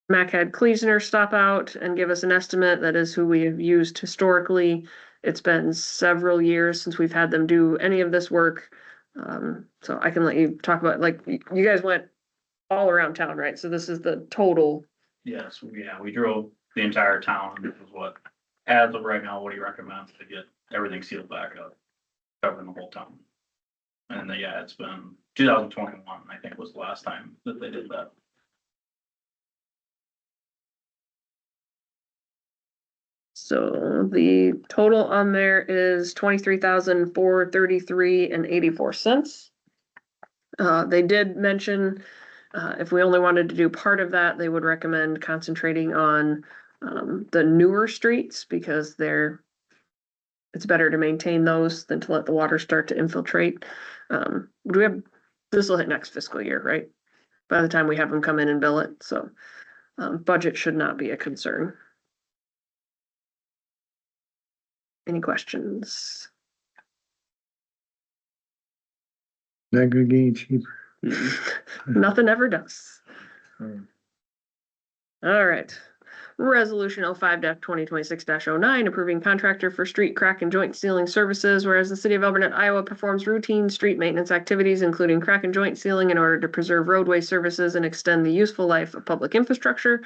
Mac had Kleesner stop out and give us an estimate. That is who we have used historically. It's been several years since we've had them do any of this work. So I can let you talk about, like, you guys went all around town, right? So this is the total. yes, we drove the entire town. This is what, as of right now, what he recommends to get everything sealed back up, covering the whole town. And yeah, it's been 2021, I think was the last time that they did that. So the total on there is $23,433.84. They did mention if we only wanted to do part of that, they would recommend concentrating on the newer streets because it's better to maintain those than to let the water start to infiltrate. This will hit next fiscal year, right? By the time we have them come in and bill it, so budget should not be a concern. Any questions? Not gonna get any cheaper. Nothing ever does. Hmm. All right. Resolution 05-2026-09, approving contractor for street crack and joint sealing services, whereas the city of Alburnett, Iowa performs routine street maintenance activities, including crack and joint sealing in order to preserve roadway services and extend the useful life of public infrastructure.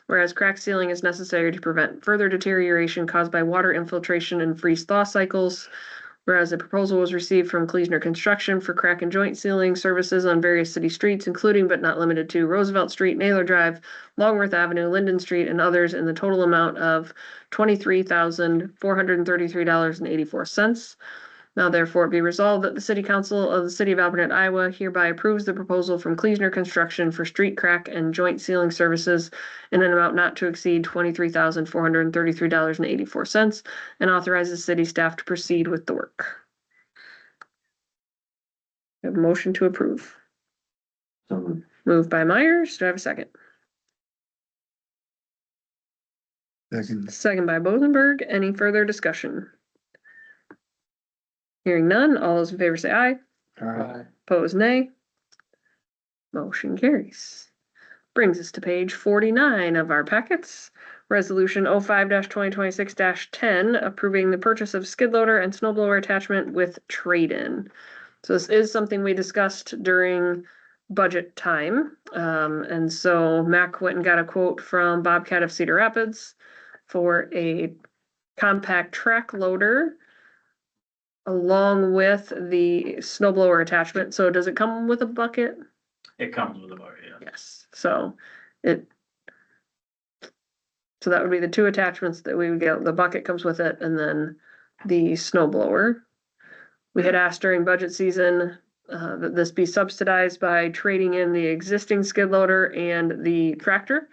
Whereas crack sealing is necessary to prevent further deterioration caused by water infiltration and freeze-thaw cycles. Whereas a proposal was received from Kleesner Construction for crack and joint sealing services on various city streets, including but not limited to Roosevelt Street, Naylor Drive, Longworth Avenue, Linden Street, and others in the total amount of $23,433.84. Now therefore be resolved that the city council of the city of Alburnett, Iowa hereby approves the proposal from Kleesner Construction for street crack and joint sealing services in an amount not to exceed $23,433.84 and authorizes city staff to proceed with the work. We have a motion to approve. Moved by Myers. Do I have a second? Second. Second by Bozenberg. Any further discussion? Hearing none, all those in favor say aye. Opposed, nay. Motion carries. Brings us to page 49 of our packets. Resolution 05-2026-10, approving the purchase of skid loader and snow blower attachment with trade-in. So this is something we discussed during budget time. And so Mac went and got a quote from Bobcat of Cedar Rapids for a compact track loader along with the snow blower attachment. So does it come with a bucket? It comes with a bucket, yeah. Yes. So that would be the two attachments that we would get. The bucket comes with it and then the snow blower. We had asked during budget season that this be subsidized by trading in the existing skid loader and the tractor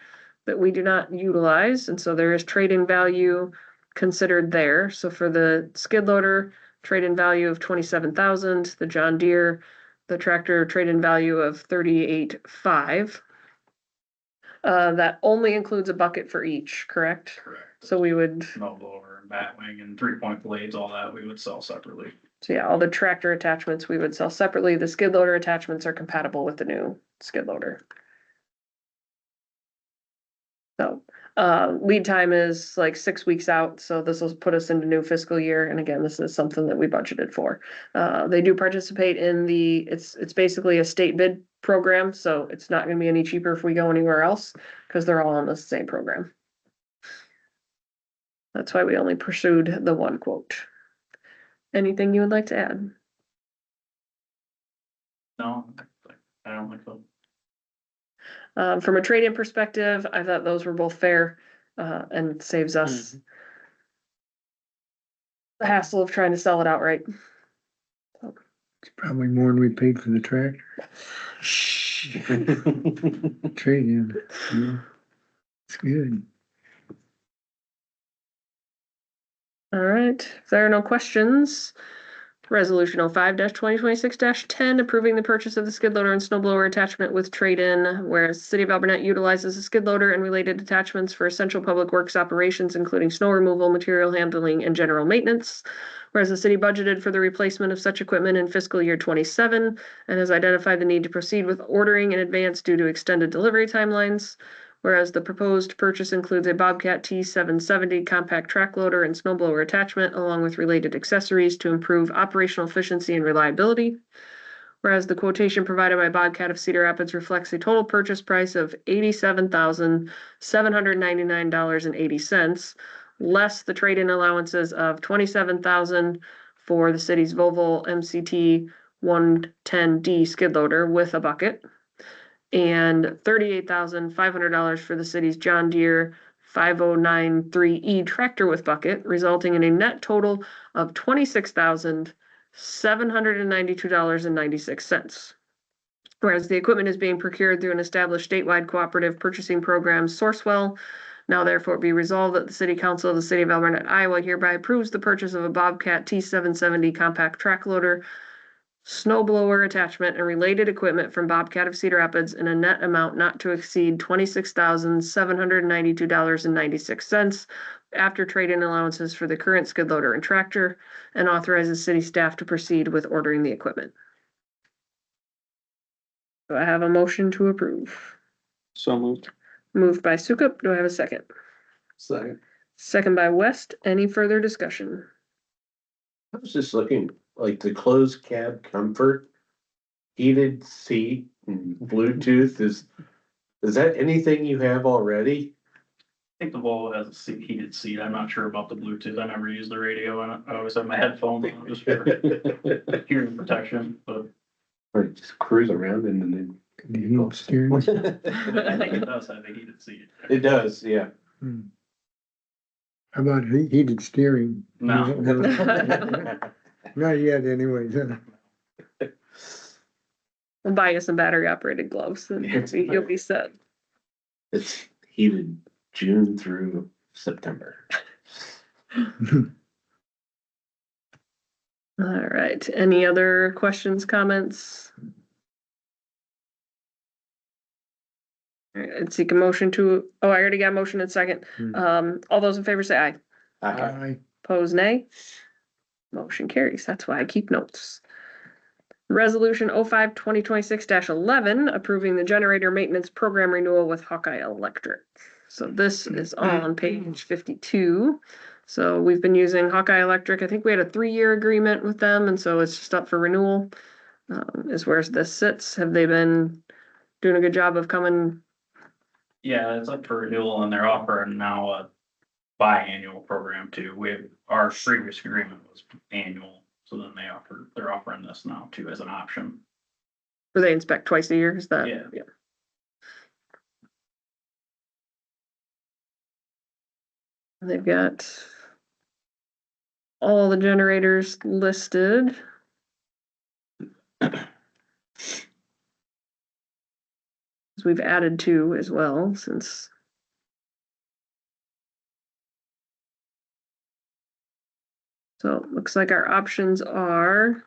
that we do not utilize. And so there is trade-in value considered there. So for the skid loader, trade-in value of $27,000, the John Deere, the tractor trade-in value of $38,500. That only includes a bucket for each, correct? Correct. So we would, Snow blower and batwing and 3-point blades, all that we would sell separately. so yeah, all the tractor attachments we would sell separately. The skid loader attachments are compatible with the new skid loader. So, lead time is like 6 weeks out, so this will put us into new fiscal year, and again, this is something that we budgeted for. They do participate in it's basically a state bid program, so it's not gonna be any cheaper if we go anywhere else, cause they're all on the same program. That's why we only pursued the one quote. Anything you would like to add? No, I don't think so. From a trade-in perspective, I thought those were both fair, and saves us the hassle of trying to sell it outright. It's probably more than we paid for the tractor. Trade in. Yeah. It's good. All right, if there are no questions, resolution 05-2026-10, approving the purchase of the skid loader and snow blower attachment with trade-in, whereas the city of Alburnett utilizes the skid loader and related attachments for essential public works operations, including snow removal, material handling, and general maintenance. Whereas the city budgeted for the replacement of such equipment in fiscal year 27 and has identified the need to proceed with ordering in advance due to extended delivery timelines. Whereas the proposed purchase includes a Bobcat T770 compact track loader and snowblower attachment, along with related accessories to improve operational efficiency and reliability. Whereas the quotation provided by Bobcat of Cedar Rapids reflects a total purchase price of $87,799.80, less the trade-in allowances of $27,000 for the city's Volvo MCT 110D skid loader with a bucket, and $38,500 for the city's John Deere 5093E tractor with bucket, resulting in a net total of $26,792.96. Whereas the equipment is being procured through an established statewide cooperative purchasing program, Sourcewell. Now therefore be resolved that the City Council of the City of Alburnett, Iowa hereby approves the purchase of a Bobcat T770 compact track loader, snow blower attachment, and related equipment from Bobcat of Cedar Rapids in a net amount not to exceed $26,792.96 after trade-in allowances for the current skid loader and tractor, and authorizes city staff to proceed with ordering the equipment. Do I have a motion to approve? So moved. Moved by Sukup. Do I have a second? Second. Second by West. Any further discussion? I was just looking, like the closed cab comfort, heated seat and Bluetooth is that anything you have already? I think the Volvo has a heated seat. I'm not sure about the Bluetooth. I never use the radio and I always have my headphones on just for hearing protection, but Or just cruise around in the new. Can you heat steering? I think it does have a heated seat. It does, yeah. How about heated steering? No. Not yet anyways. We'll buy you some battery operated gloves and you'll be set. It's heated June through September. All right, any other questions, comments? All right, I'd seek a motion to, I already got a motion in second. All those in favor say aye. Okay. Pose nay. Motion carries. That's why I keep notes. Resolution 05-2026-11, approving the generator maintenance program renewal with Hawkeye Electric. So this is on page 52. So we've been using Hawkeye Electric. I think we had a 3-year agreement with them, and so it's just up for renewal. Is where this sits. Have they been doing a good job of coming? Yeah, it's up for renewal and they're offering now a biannual program too. Our previous agreement was annual. So then they're offering this now too as an option. Where they inspect twice a year? Is that? Yeah. They've got all the generators listed. We've added 2 as well since. So it looks like our options are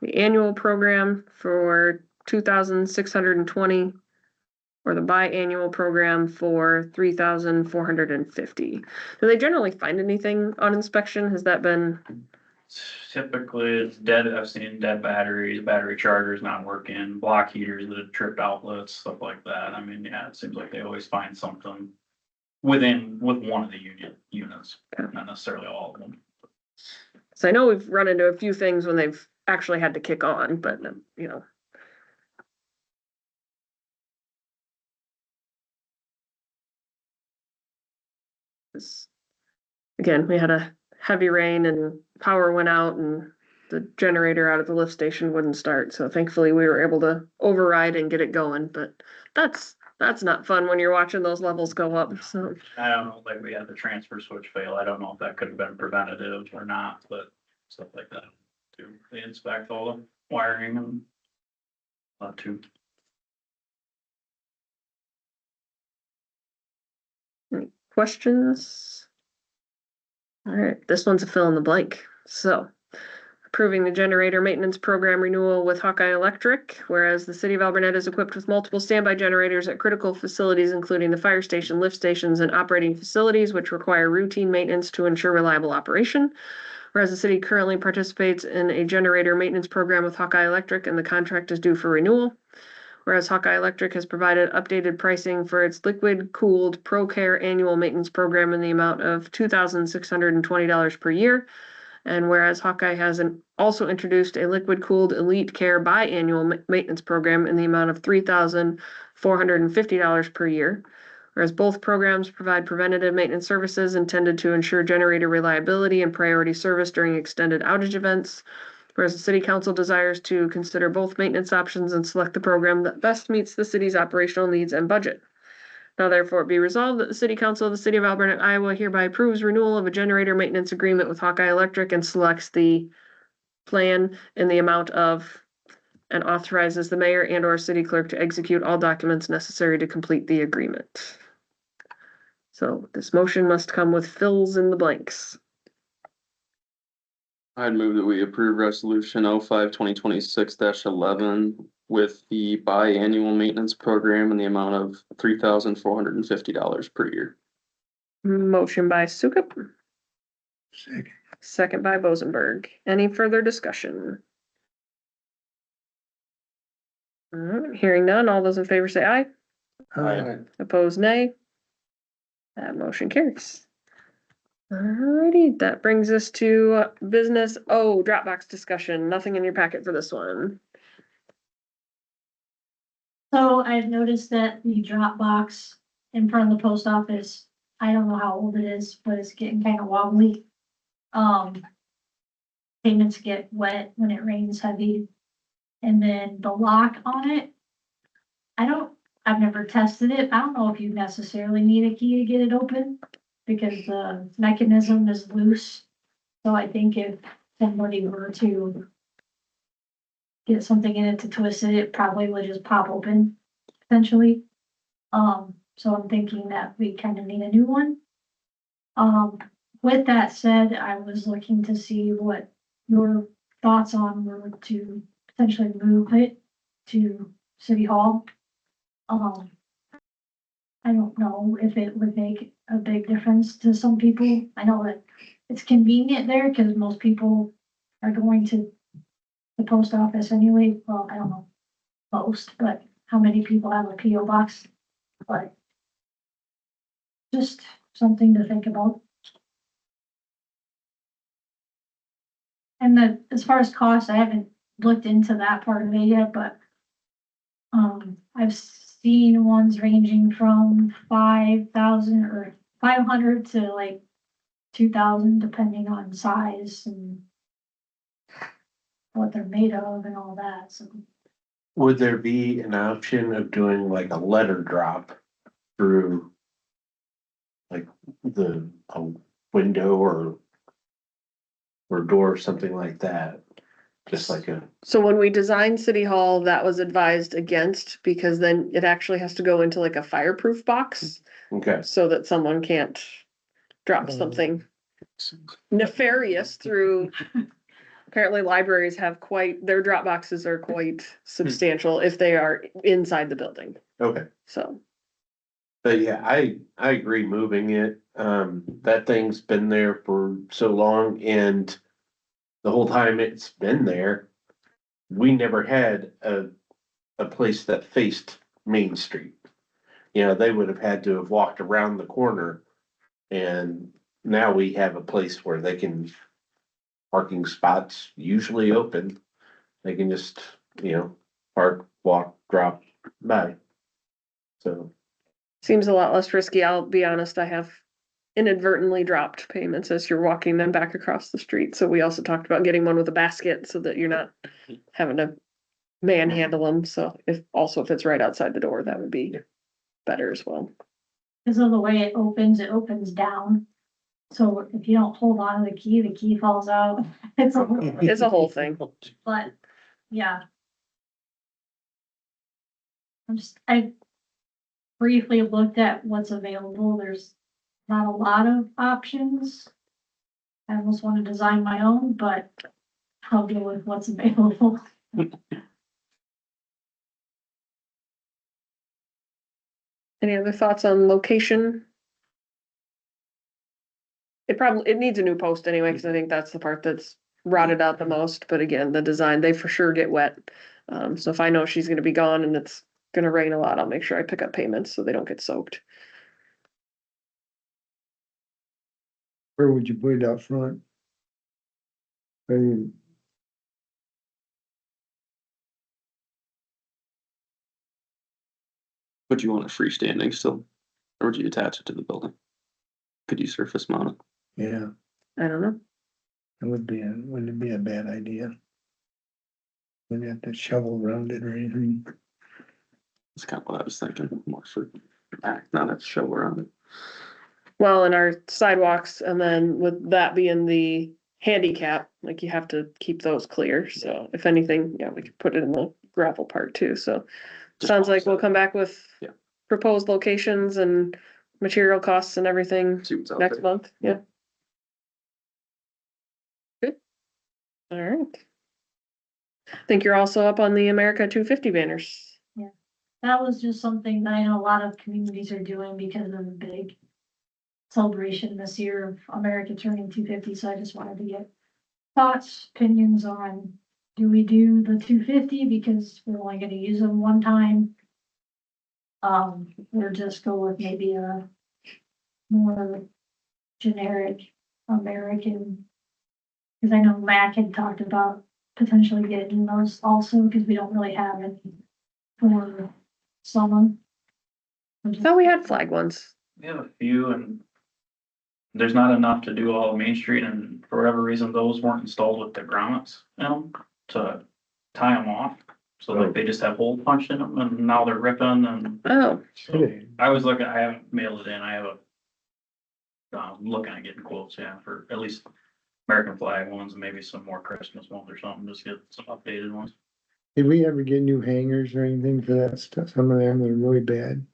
the annual program for 2,620 or the biannual program for 3,450. Do they generally find anything on inspection? Has that been? Typically it's dead. I've seen dead batteries, battery chargers not working, block heaters that have tripped outlets, stuff like that. I mean, yeah, it seems like they always find something with one of the units, Okay. not necessarily all of them. So I know we've run into a few things when they've actually had to kick on, but you know. Again, we had a heavy rain and power went out and the generator out at the lift station wouldn't start. So thankfully we were able to override and get it going, but that's not fun when you're watching those levels go up. So I don't know, like we had the transfer switch fail. I don't know if that could have been preventative or not, but stuff like that. Too. They inspect all the wiring and too. Any questions? All right, this one's a fill in the blank. So approving the generator maintenance program renewal with Hawkeye Electric, whereas the city of Alburnett is equipped with multiple standby generators at critical facilities, including the fire station, lift stations, and operating facilities, which require routine maintenance to ensure reliable operation. Whereas the city currently participates in a generator maintenance program with Hawkeye Electric and the contract is due for renewal. Whereas Hawkeye Electric has provided updated pricing for its liquid-cooled ProCare annual maintenance program in the amount of $2,620 per year. And whereas Hawkeye has also introduced a liquid-cooled Elite Care biannual maintenance program in the amount of $3,450 per year. Whereas both programs provide preventative maintenance services intended to ensure generator reliability and priority service during extended outage events. Whereas the city council desires to consider both maintenance options and select the program that best meets the city's operational needs and budget. Now therefore it be resolved that the city council of the city of Alburnett, Iowa hereby approves renewal of a generator maintenance agreement with Hawkeye Electric and selects the plan in the amount of and authorizes the mayor and or city clerk to execute all documents necessary to complete the agreement. So this motion must come with fills in the blanks. I'd move that we approve resolution 05-2026-11 with the biannual maintenance program in the amount of $3,450 per year. Motion by Sukup, Second. second by Bosenberg. Any further discussion? All right, hearing none, all those in favor say aye. Opposed, nay. That motion carries. Alrighty, that brings us to business Dropbox discussion. Nothing in your packet for this one. So I've noticed that the drop box in front of the post office, I don't know how old it is, but it's getting kind of wobbly. Payments get wet when it rains heavy. And then the lock on it, I've never tested it. I don't know if you necessarily need a key to get it open because the mechanism is loose. So I think if somebody were to get something in it to twist it, it probably would just pop open potentially. So I'm thinking that we kind of need a new one. With that said, I was looking to see what your thoughts on were to potentially move it to City Hall. I don't know if it would make a big difference to some people. I know that it's convenient there because most people are going to the post office anyway. Well, I don't know most, but how many people have a PO box? But just something to think about. And as far as cost, I haven't looked into that part of it yet, but I've seen ones ranging from 5,000 or 500 to like 2,000, depending on size and what they're made of and all that, so. Would there be an option of doing like a letter drop through like a window or door, or something like that? Just like a, So when we designed City Hall, that was advised against because then it actually has to go into like a fireproof box okay, so that someone can't drop something nefarious through. Apparently libraries have their drop boxes are quite substantial if they are inside the building, okay. so. But yeah, I agree moving it. That thing's been there for so long, and the whole time it's been there, we never had a place that faced Main Street. You know, they would have had to have walked around the corner, and now we have a place where they can, parking spots usually open. They can just, park, walk, drop by. So, Seems a lot less risky. I'll be honest, I have inadvertently dropped payments as you're walking them back across the street. So we also talked about getting one with a basket so that you're not having to manhandle them. So if it's right outside the door, that would be better as well. Because of the way it opens down. So if you don't hold on to the key falls out. It's It's a whole thing. But, yeah. I briefly looked at what's available. There's not a lot of options. I almost want to design my own, but I'll go with what's available. Any other thoughts on location? It needs a new post anyway, because I think that's the part that's rotted out the most. But again, the design, they for sure get wet. So if I know she's gonna be gone and it's gonna rain a lot, I'll make sure I pick up payments so they don't get soaked. Where would you put it out front? I mean, Would you want it freestanding still? Or would you attach it to the building? Could you surface mount it? yeah, I don't know. it wouldn't be a bad idea. Wouldn't have to shovel around it or anything. That's kind of what I was thinking, more for, not have to show around it. Well, in our sidewalks, and then with that being the handicap, like you have to keep those clear. So if anything, yeah, we could put it in the gravel part too. So Just sounds like we'll offset. come back with Yeah. proposed locations and material costs and everything See what's out next there. month. Yeah. Good. All right. I think you're also up on the America 250 banners. That was just something that I know a lot of communities are doing because of the big celebration this year of America turning 250. So I just wanted to get thoughts, opinions on, do we do the 250 because we're only gonna use them one time? Or just go with maybe a more generic American. Cause I know Mac had talked about potentially getting those also, because we don't really have any for someone. I thought we had flag ones. We have a few and there's not enough to do all of Main Street, and for whatever reason, those weren't installed with the grommets in them to tie them off. So like they just have holes punched in them and now they're ripping and Oh, so I was looking, I haven't mailed it in, I have looking at getting quotes, yeah, for at least American flag ones and maybe some more Christmas ones or something, just get some updated ones. Did we ever get new hangers or anything for that stuff? Some of them are really bad.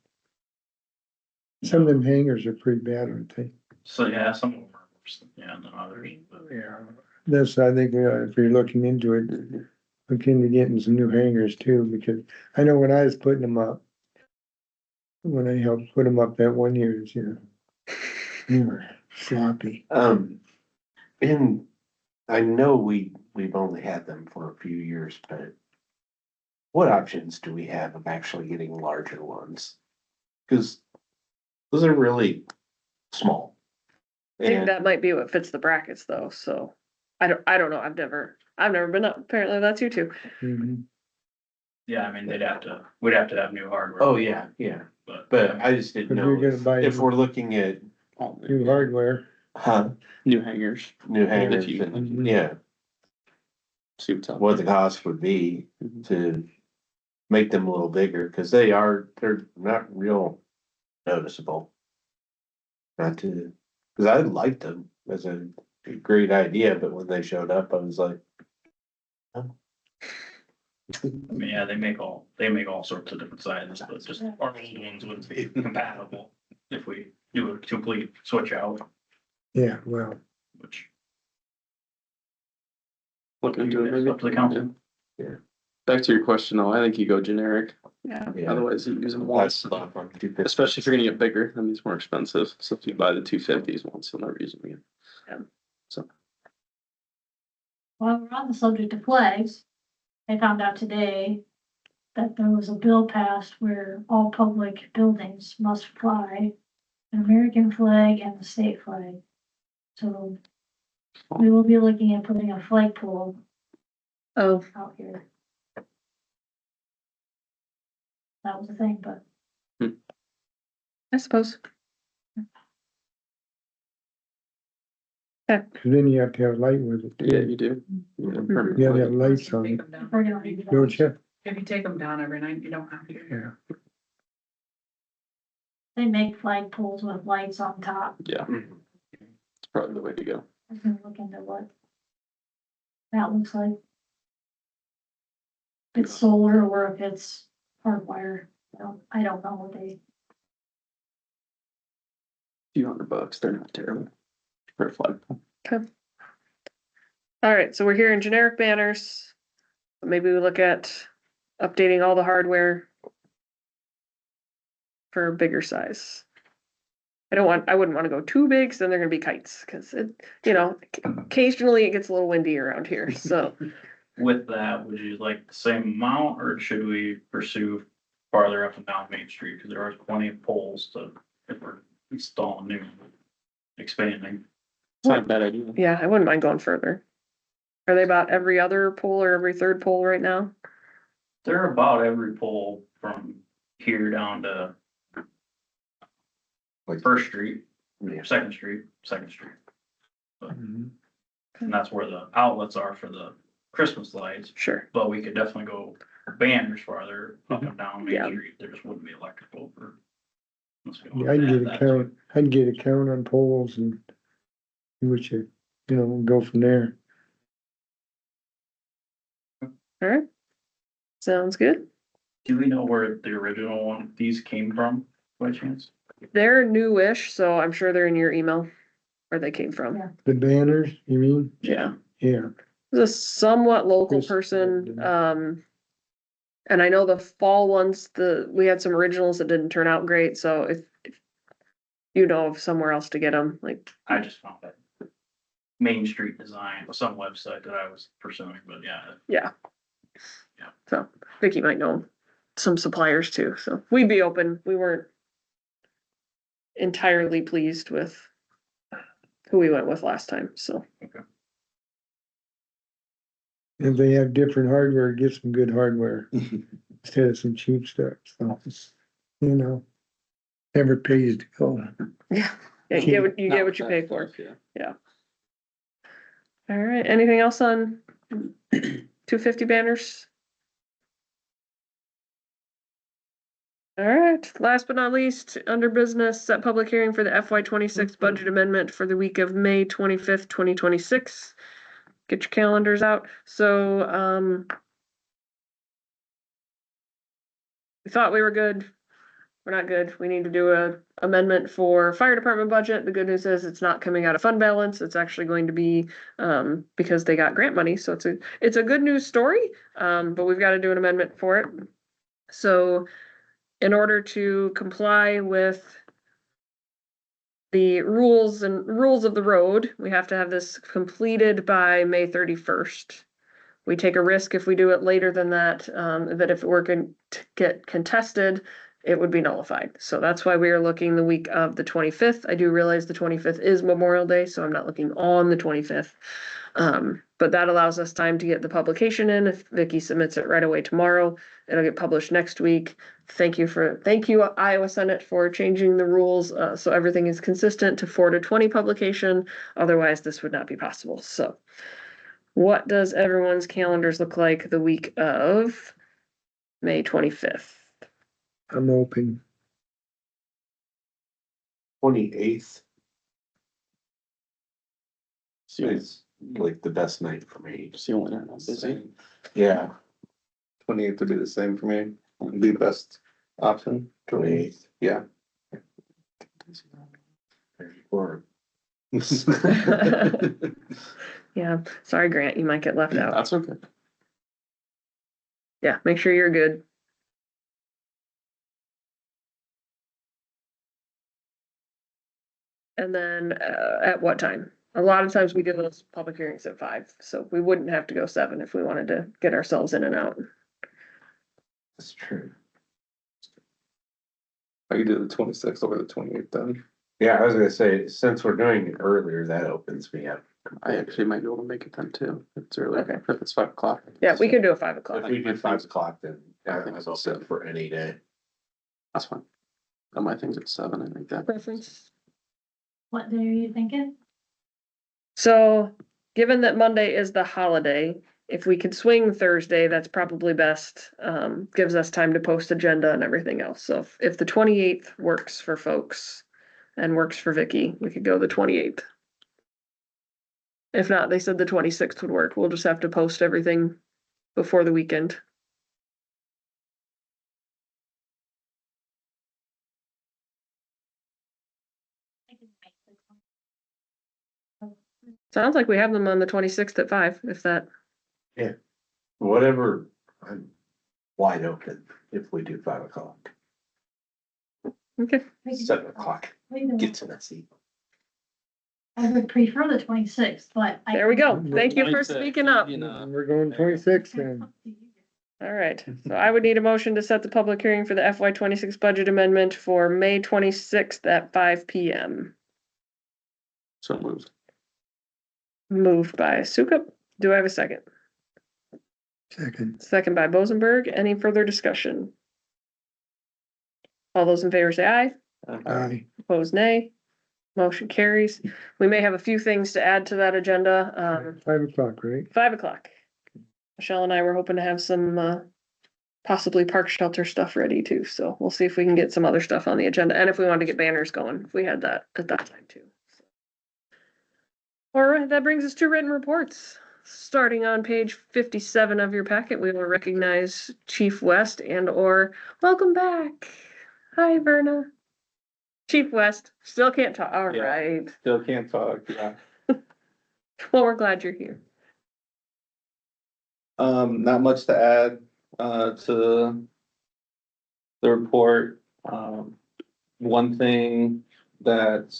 Some of them hangers are pretty bad, aren't they? So, yeah, some of them are worse, than others, but Yeah. That's, I think, if you're looking into it, look into getting some new hangers too, because I know when I was putting them up. When I helped put them up that one year, they were sloppy. And I know we've only had them for a few years, but what options do we have of actually getting larger ones? Cause those are really small. I think And that might be what fits the brackets though, so. I don't know, I've never been up, apparently that's you two. Mhm. yeah, I mean, we'd have to have new hardware. oh, yeah, But but I just didn't If know you're gonna buy if we're looking at, new hardware, New hangers. new hangers, you- and, yeah, See what's up. what the cost would be to make them a little bigger, cause they're not real noticeable. Not to, cause I liked them as a great idea, but when they showed up, I was like, I mean, yeah, they make all sorts of different sizes, but just our old ones wouldn't be compatible if we do a complete switch out, yeah, well, which. Look into it, maybe. Up to the council. Yeah. Back to your question though, I think you go generic, Yeah. yeah. otherwise you use them That's once. about on 250. Especially if you're gonna get bigger, that means more expensive, so if you buy the 250s once, you'll never use them again. Yeah. So, While we're on the subject of flags, I found out today that there was a bill passed where all public buildings must fly an American flag and the state flag. So we will be looking at putting a flagpole Oh, out here. That was the thing, but I suppose. cause then you have to have light with it. yeah, you do. Yeah, Mhm. permanent You have to flag. have lights on Take it, them down. we're gonna leave don't you? If you take them down every night, you don't have to. Yeah. They make flagpoles with lights on top. Yeah, it's probably the way to go. I can look into what that looks like. If it's solar or if it's hardwire, I don't know what they, Few $100, they're not terrible. For a flagpole. All right, so we're hearing generic banners. Maybe we look at updating all the hardware for a bigger size. I wouldn't want to go too big, so then they're gonna be kites, cause occasionally it gets a little windy around here, so. With that, would you like the same amount, or should we pursue farther up and down Main Street? Because there are plenty of poles to, if we're installing new, expanding. It's not a bad idea. Yeah, I wouldn't mind going further. Are they about every other pole or every third pole right now? They're about every pole from here down to First Street, Yeah. Second Street. Mhm. And that's where the outlets are for the Christmas lights, Sure. but we could definitely go banners farther up and down Main Yeah. Street. There just wouldn't be electrical for. unless we Yeah, wanted I can to get add a that to count, it. I can get a count on poles and see what go from there. All right. Sounds good. Do we know where the original one, these came from by chance? They're newish, so I'm sure they're in your email where they came from. Yeah. The banners, you mean? Yeah. Yeah, It's a somewhat local Chris- person, and I know the fall ones, we had some originals that didn't turn out great, so if you know of somewhere else to get them, like, I just found that Main Street Design, some website that I was pursuing, but yeah. yeah. Yeah. So Vicky might know some suppliers too, so we'd be open. We weren't entirely pleased with who we went with last time, so. if they have different hardware, get some good hardware instead of some cheap stuff, so, never pays to go. Yeah. Yeah, you get what you pay for. Yeah. All right, anything else on 250 banners? All right, last but not least, under business, set public hearing for the FY 26 budget amendment for the week of May 25th, 2026. Get your calendars out. So, we thought we were good. We're not good. We need to do a amendment for fire department budget. The good news is it's not coming out of fund balance. It's actually going to be, because they got grant money. So it's a good news story. But we've got to do an amendment for it. So in order to comply with the rules of the road, we have to have this completed by May 31st. We take a risk if we do it later than that, that if it were to get contested, it would be nullified. So that's why we are looking the week of the 25th. I do realize the 25th is Memorial Day, so I'm not looking on the 25th. But that allows us time to get the publication in. If Vicky submits it right away tomorrow, it'll get published next week. Thank you Iowa Senate for changing the rules, so everything is consistent to 4 to 20 publication. Otherwise, this would not be possible. So what does everyone's calendars look like the week of May 25th? I'm open. 28th See, is like the best night for me. see when I'm busy. Yeah, 28th would be the same for me. Would be the best option. 28th. Yeah. Or Yeah, sorry, Grant, you might get left out. That's okay. Yeah, make sure you're good. And then, at what time? A lot of times we do those public hearings at 5, so we wouldn't have to go 7 if we wanted to get ourselves in and out. that's true. I could do the 26th or the 28th then. Yeah, I was gonna say, since we're doing it earlier, that opens me up. I actually might be able to make it then too. If it's early. Okay. If it's 5 o'clock. Yeah, we could do a 5 o'clock. If we do 5 o'clock, then I I think was it's open for any day. That's fine. My thing's at 7, I think that. Preference? What day are you thinking? So, given that Monday is the holiday, if we could swing Thursday, that's probably best. Gives us time to post agenda and everything else. So if the 28th works for folks and works for Vicky, we could go the 28th. If not, they said the 26th would work. We'll just have to post everything before the weekend. Sounds like we have them on the 26th at 5, if that. Whatever, I'm wide open if we do 5 o'clock, Okay. 7 o'clock, get to that seat. I would prefer the 26th, but. There we go. Thank you for speaking up. We're going 26 then. All right, so I would need a motion to set the public hearing for the FY 26 budget amendment for May 26th at 5 PM. So moved. Moved by Sukup. Do I have a second? Second. Second by Bosenberg. Any further discussion? All those in favor say aye. Aye. Opposed, nay. Motion carries. We may have a few things to add to that agenda. 5 o'clock, right? 5 o'clock. Michelle and I were hoping to have some, possibly park shelter stuff ready too, so we'll see if we can get some other stuff on the agenda, and if we wanted to get banners going, if we had that at that time too. All right, that brings us to written reports. Starting on page 57 of your packet, we will recognize Chief West and/or welcome back. Hi, Verna. Chief West, still can't talk. All Yeah. right. Still can't talk, yeah. Well, we're glad you're here. Not much to add, to the report. One thing that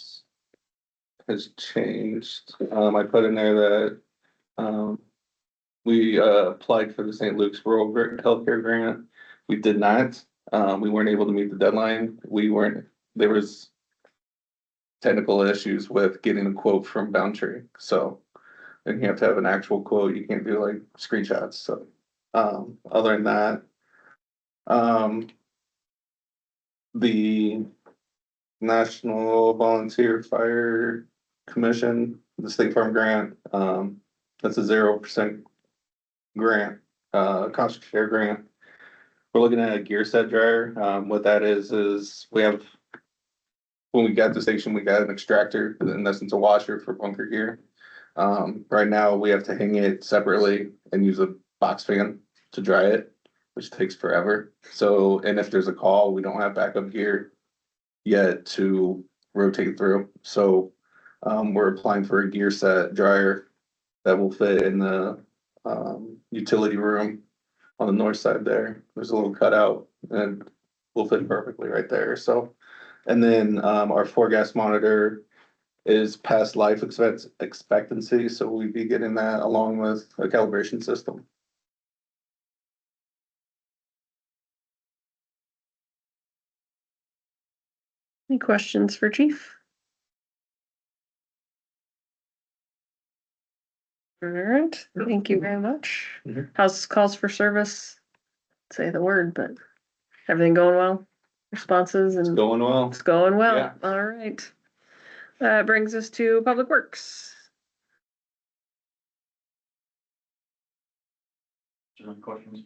has changed, I put in there that, we, applied for the St. Luke's Rural Healthcare Grant. We did not, we weren't able to meet the deadline. There was technical issues with getting a quote from Boundtree, so then you have to have an actual quote. You can't do like screenshots, so, other than that, the National Volunteer Fire Commission, the State Farm Grant, that's a 0% grant, cost share grant. We're looking at a gear set dryer. What that is we have. When we got the station, we got an extractor, in essence a washer for bunker gear. Right now we have to hang it separately and use a box fan to dry it, which takes forever. So, and if there's a call, we don't have backup gear yet to rotate through. So, we're applying for a gear set dryer that will fit in the, utility room on the north side there. There's a little cutout and will fit perfectly right there. So, and then, our 4-gas monitor is past life expectancy, so we'd be getting that along with a calibration system. Any questions for chief? All right, thank you very much. Mhm. How's calls for service? Say the word, but everything going well? Responses It's and going well. it's going well. Yeah. All right. That brings us to Public Works. Any questions?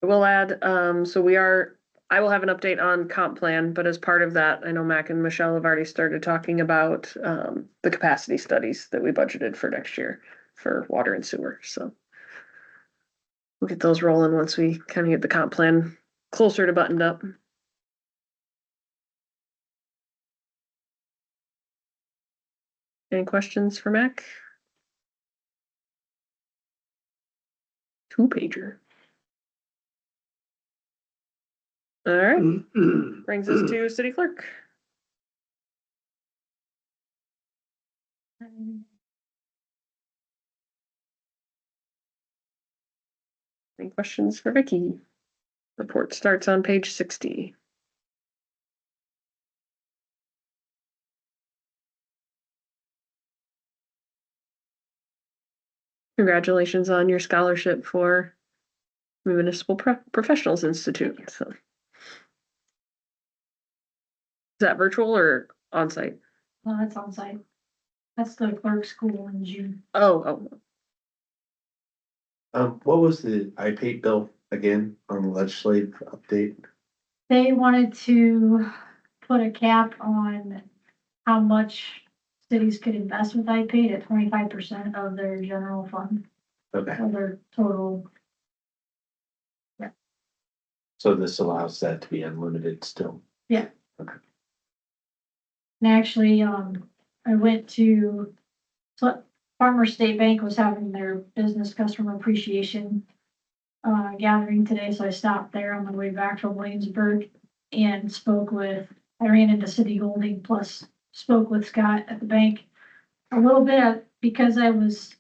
We'll add, I will have an update on comp plan, but as part of that, I know Mac and Michelle have already started talking about, the capacity studies that we budgeted for next year for water and sewer, so. We'll get those rolling once we kind of get the comp plan closer to buttoned up. Any questions for Mac? 2-pager. All right, brings us to city clerk. Any questions for Vicky? Report starts on page 60. Congratulations on your scholarship for Municipal Professionals Institute, so. Is that virtual or on-site? No, that's on site. That's the clerk school in June. Oh, What was the IPATE bill again on the legislative update? They wanted to put a cap on how much cities could invest with IPAID at 25% of their general fund, Okay, or their total. so this allows that to be unlimited still. And actually, I went to, so Farmer State Bank was having their business customer appreciation gathering today, so I stopped there on the way back from Williamsburg and I ran into City Golding, plus spoke with Scott at the bank a little bit, because I was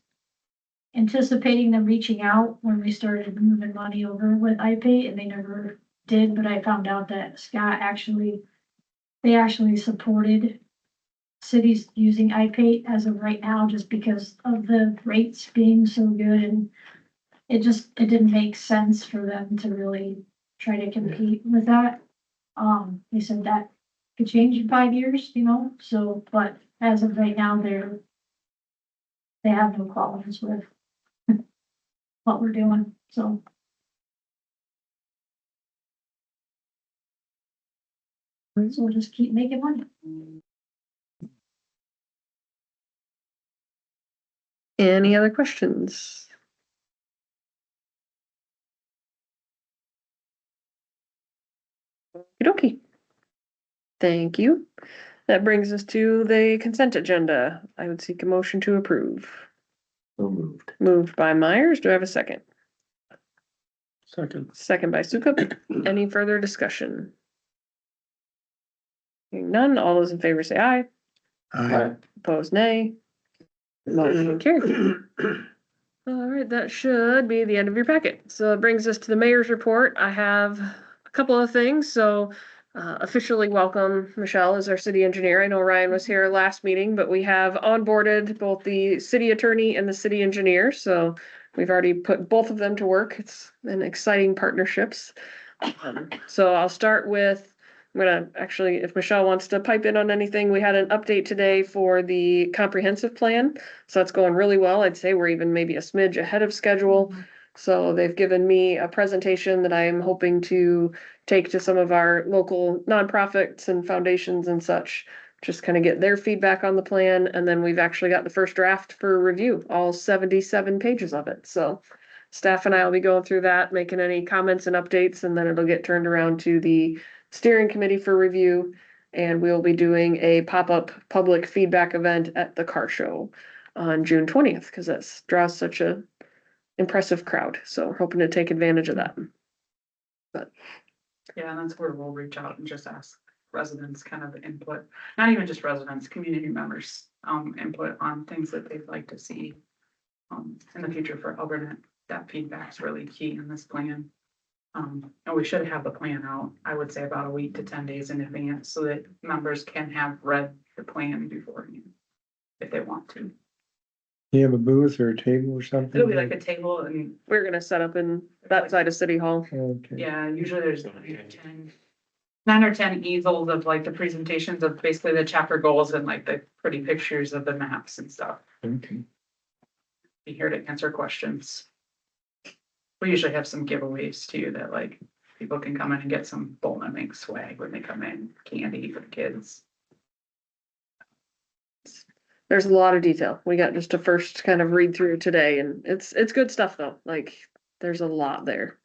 anticipating them reaching out when we started moving money over with iPay, and they never did, but I found out that Scott they actually supported cities using iPay as of right now, just because of the rates being so good, and it didn't make sense for them to really try to compete with that. They said that could change in 5 years, so, but as of right now, they have no problems with what we're doing, so. So we'll just keep making money. any other questions? Okey-dokey. Thank you. That brings us to the consent agenda. I would seek a motion to approve. So moved. Moved by Myers. Do I have a second? Second. Second by Sukup. Any further discussion? Hearing none, all those in favor say aye. Aye. Opposed, nay. Motion carried. All right, that should be the end of your packet. So it brings us to the mayor's report. I have a couple of things. So officially welcome Michelle as our city engineer. I know Ryan was here last meeting, but we have onboarded both the city attorney and the city engineer. So we've already put both of them to work. It's an exciting partnerships. So I'll start with I'm gonna actually, if Michelle wants to pipe in on anything, we had an update today for the comprehensive plan. So that's going really well. I'd say we're even maybe a smidge ahead of schedule. So they've given me a presentation that I am hoping to take to some of our local nonprofits and foundations and such. Just kind of get their feedback on the plan, and then we've actually got the first draft for review, all 77 pages of it. So staff and I will be going through that, making any comments and updates, and then it'll get turned around to the steering committee for review. And we'll be doing a pop-up public feedback event at the car show on June 20th, because that draws such a impressive crowd. So we're hoping to take advantage of that. Yeah, and that's where we'll reach out and just ask residents kind of input, not even just residents, community members, input on things that they'd like to see. In the future for Alburnett. That feedback's really key in this plan. And we should have the plan out, I would say about a week to 10 days in advance, so that members can have read the plan beforehand. If they want to. You have a booth or a table or something? It'll be like a table and, We're gonna set up in that side of City Hall. Okay. yeah, usually there's 9 or 10 easels of like the presentations of basically the chapter goals and like the pretty pictures of the maps and stuff. Okay. Be here to answer questions. We usually have some giveaways too, that like people can come in and get some Bolton Mink swag when they come in, candy for the kids. There's a lot of detail. We got just a first kind of read through today, and it's good stuff though. Like there's a lot there.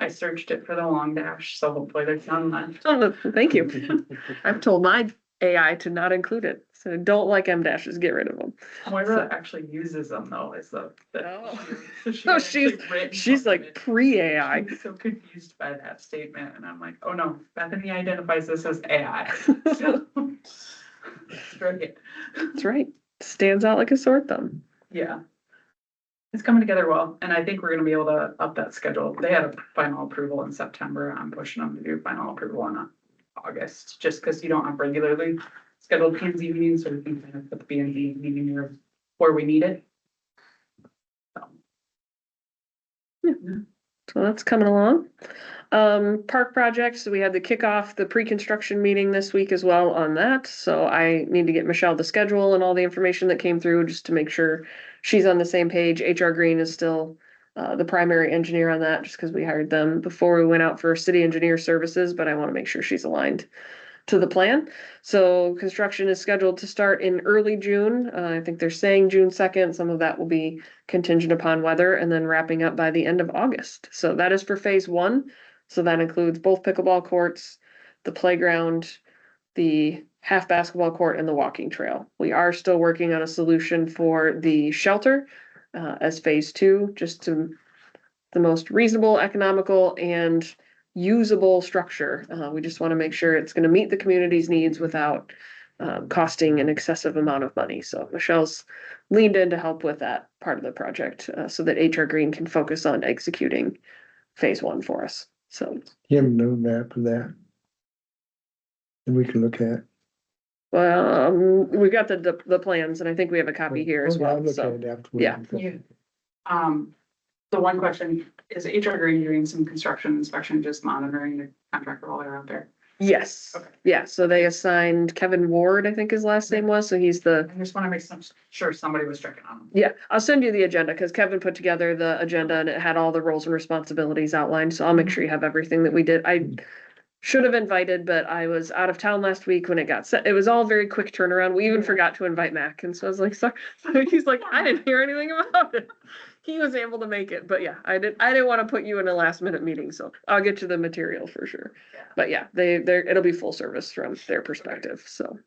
I searched it for the long dash, so hopefully there's none left. Oh, no, thank you. I've told my AI to not include it. So don't like M dashes, get rid of them. Moira actually uses them though, is the. Oh. So she No, had actually written she's most of like it. pre-AI. I'm so confused by that statement, and I'm like, oh no, Bethany identifies this as AI. So, screw it. That's right. Stands out like a sore thumb. Yeah. It's coming together well, and I think we're gonna be able to up that schedule. They had a final approval in September. I'm pushing them to do final approval in August, just because you don't have regularly scheduled P and Z meetings, so we can kind of put the P and Z meeting where we need it. So that's coming along. Park projects, we had the kickoff, the pre-construction meeting this week as well on that. So I need to get Michelle the schedule and all the information that came through just to make sure she's on the same page. HR Green is still the primary engineer on that, just because we hired them before we went out for city engineer services, but I want to make sure she's aligned to the plan. So construction is scheduled to start in early June. I think they're saying June 2nd. Some of that will be contingent upon weather, and then wrapping up by the end of August. So that is for phase 1. So that includes both pickleball courts, the playground, the half basketball court, and the walking trail. We are still working on a solution for the shelter as phase 2, just to the most reasonable, economical, and usable structure. We just want to make sure it's going to meet the community's needs without costing an excessive amount of money. So Michelle's leaned in to help with that part of the project so that HR Green can focus on executing phase 1 for us. So You have no map of that? That we can look at? we've got the plans, and I think we have a copy here as Oh, yeah, I'll well. look So at it afterwards. yeah. Yeah. The one question, is HR Green doing some construction inspection, just monitoring the contractor while they're out there? Yes. Okay. Yeah. So they assigned Kevin Ward, I think his last name was. So he's the I just want to make sure somebody was checking on them. Yeah, I'll send you the agenda because Kevin put together the agenda and it had all the roles and responsibilities outlined. So I'll make sure you have everything that we did. I should have invited, but I was out of town last week when it got set. It was all very quick turnaround. We even forgot to invite Mac. And so I was like, sorry. He's like, I didn't hear anything about it. He was able to make it, but yeah, I didn't want to put you in a last minute meeting. So I'll get you the material for sure. But yeah, it'll be full service from their perspective. So.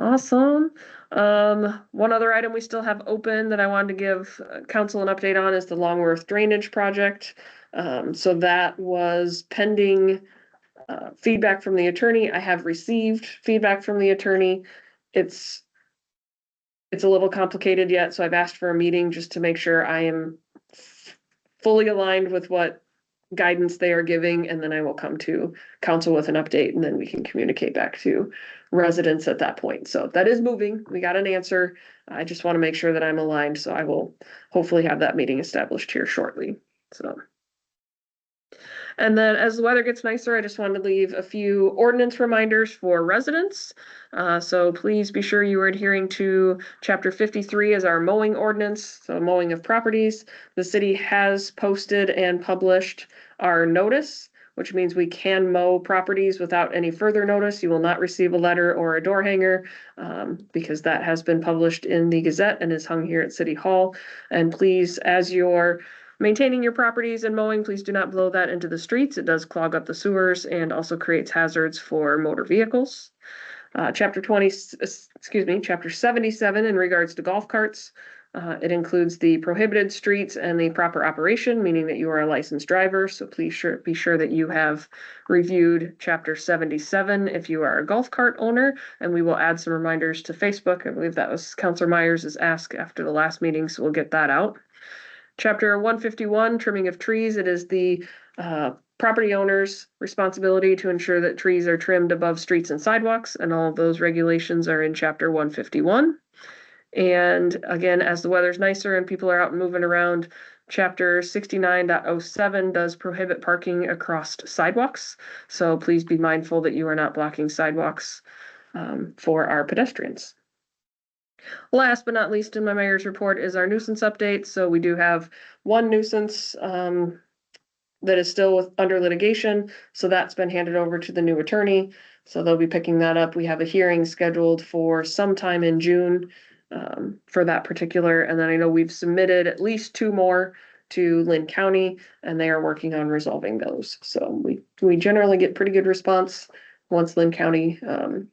Awesome. One other item we still have open that I wanted to give council an update on is the Longworth drainage project. So that was pending feedback from the attorney. I have received feedback from the attorney. It's a little complicated yet, so I've asked for a meeting just to make sure I am fully aligned with what guidance they are giving, and then I will come to council with an update, and then we can communicate back to residents at that point. So that is moving. We got an answer. I just want to make sure that I'm aligned, so I will hopefully have that meeting established here shortly. So. And then as the weather gets nicer, I just wanted to leave a few ordinance reminders for residents. So please be sure you are adhering to chapter 53 as our mowing ordinance, so mowing of properties. The city has posted and published our notice, which means we can mow properties without any further notice. You will not receive a letter or a door hanger, because that has been published in the Gazette and is hung here at City Hall. And please, as you're maintaining your properties and mowing, please do not blow that into the streets. It does clog up the sewers and also creates hazards for motor vehicles. Chapter 77 in regards to golf carts. It includes the prohibited streets and the proper operation, meaning that you are a licensed driver. So please be sure that you have reviewed chapter 77 if you are a golf cart owner, and we will add some reminders to Facebook. I believe that was Councilor Myers' ask after the last meeting, so we'll get that out. Chapter 151, trimming of trees. It is the property owner's responsibility to ensure that trees are trimmed above streets and sidewalks, and all of those regulations are in chapter 151. And again, as the weather's nicer and people are out and moving around, chapter 69.07 does prohibit parking across sidewalks. So please be mindful that you are not blocking sidewalks for our pedestrians. Last but not least in my mayor's report is our nuisance update. So we do have one nuisance that is still under litigation. So that's been handed over to the new attorney. So they'll be picking that up. We have a hearing scheduled for sometime in June for that particular. And then I know we've submitted at least 2 more to Lynn County, and they are working on resolving those. So we generally get pretty good response once Lynn County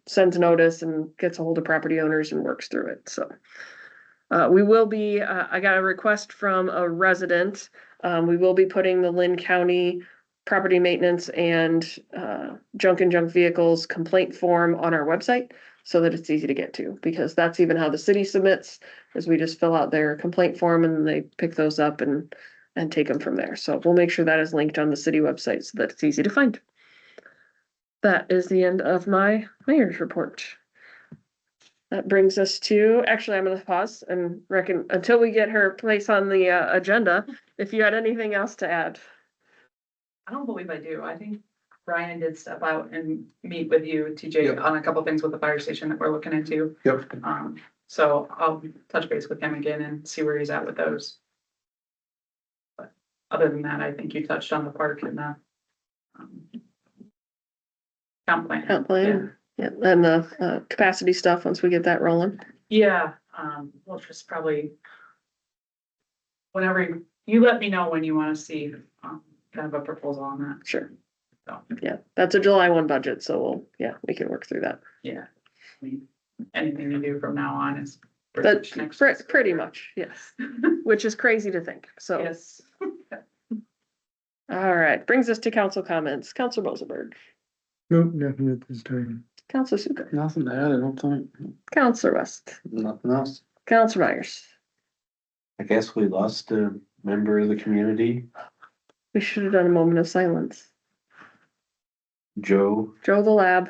sends notice and gets a hold of property owners and works through it. So we will be, I got a request from a resident. We will be putting the Lynn County property maintenance and junk and junk vehicles complaint form on our website so that it's easy to get to, because that's even how the city submits, is we just fill out their complaint form and they pick those up and take them from there. So we'll make sure that is linked on the city website so that it's easy to find. That is the end of my mayor's report. That brings us to, actually, I'm gonna pause and reckon until we get her place on the agenda, if you had anything else to add. I don't believe I do. I think Brian did step out and meet with you, TJ, on a couple things with the fire station that we're looking into. Yep. So I'll touch base with him again and see where he's at with those. But other than that, I think you touched on the park and the comp plan. Comp plan, yeah, and the capacity stuff once we get that rolling. Yeah, we'll just probably whenever you let me know when you want to see kind of a proposal on that. Sure. So, Yeah, that's a July 1 budget, so we can work through that. yeah, I mean, anything you do from now on is That's next. pretty much, yes, which is crazy to think, so. Yes. All right, brings us to council comments. Councilor Rosenberg, Nope, nothing at this time. Councilor Suka, Nothing to add, I don't think. Councilor West, Nothing else. Councilor Myers. I guess we lost a member of the community, We should have done a moment of silence. Joe. Joe the Lab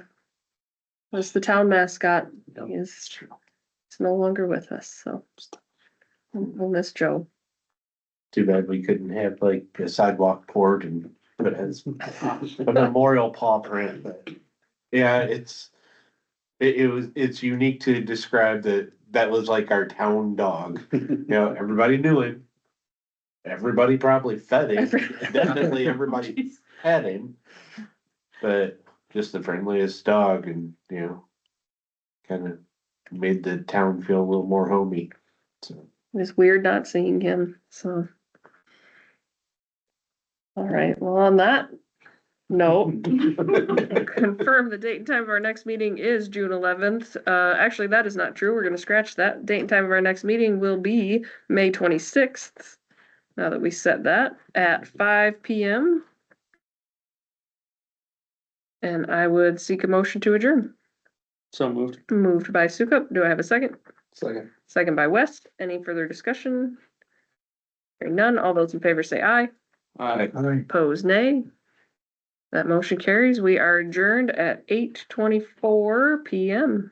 was the town mascot. He is he's no longer with us, so we'll miss Joe. Too bad we couldn't have like a sidewalk poured and put as a memorial paw print, but yeah, it's unique to describe that was like our town dog. You know, everybody knew him. Everybody probably fed him. Definitely everybody had him. But just the friendliest dog, and you know, kind of made the town feel a little more homey. So It's weird not seeing him, so. All right, well, on that note, confirm the date and time of our next meeting is June 11th. Actually, that is not true. We're gonna scratch that. Date and time of our next meeting will be May 26th. Now that we set that at 5 p.m. And I would seek a motion to adjourn. So moved. Moved by Sukup. Do I have a second? Second. Second by West. Any further discussion? Hearing none. All those in favor say aye. Aye. Opposed, nay. That motion carries. We are adjourned at 8:24 p.m.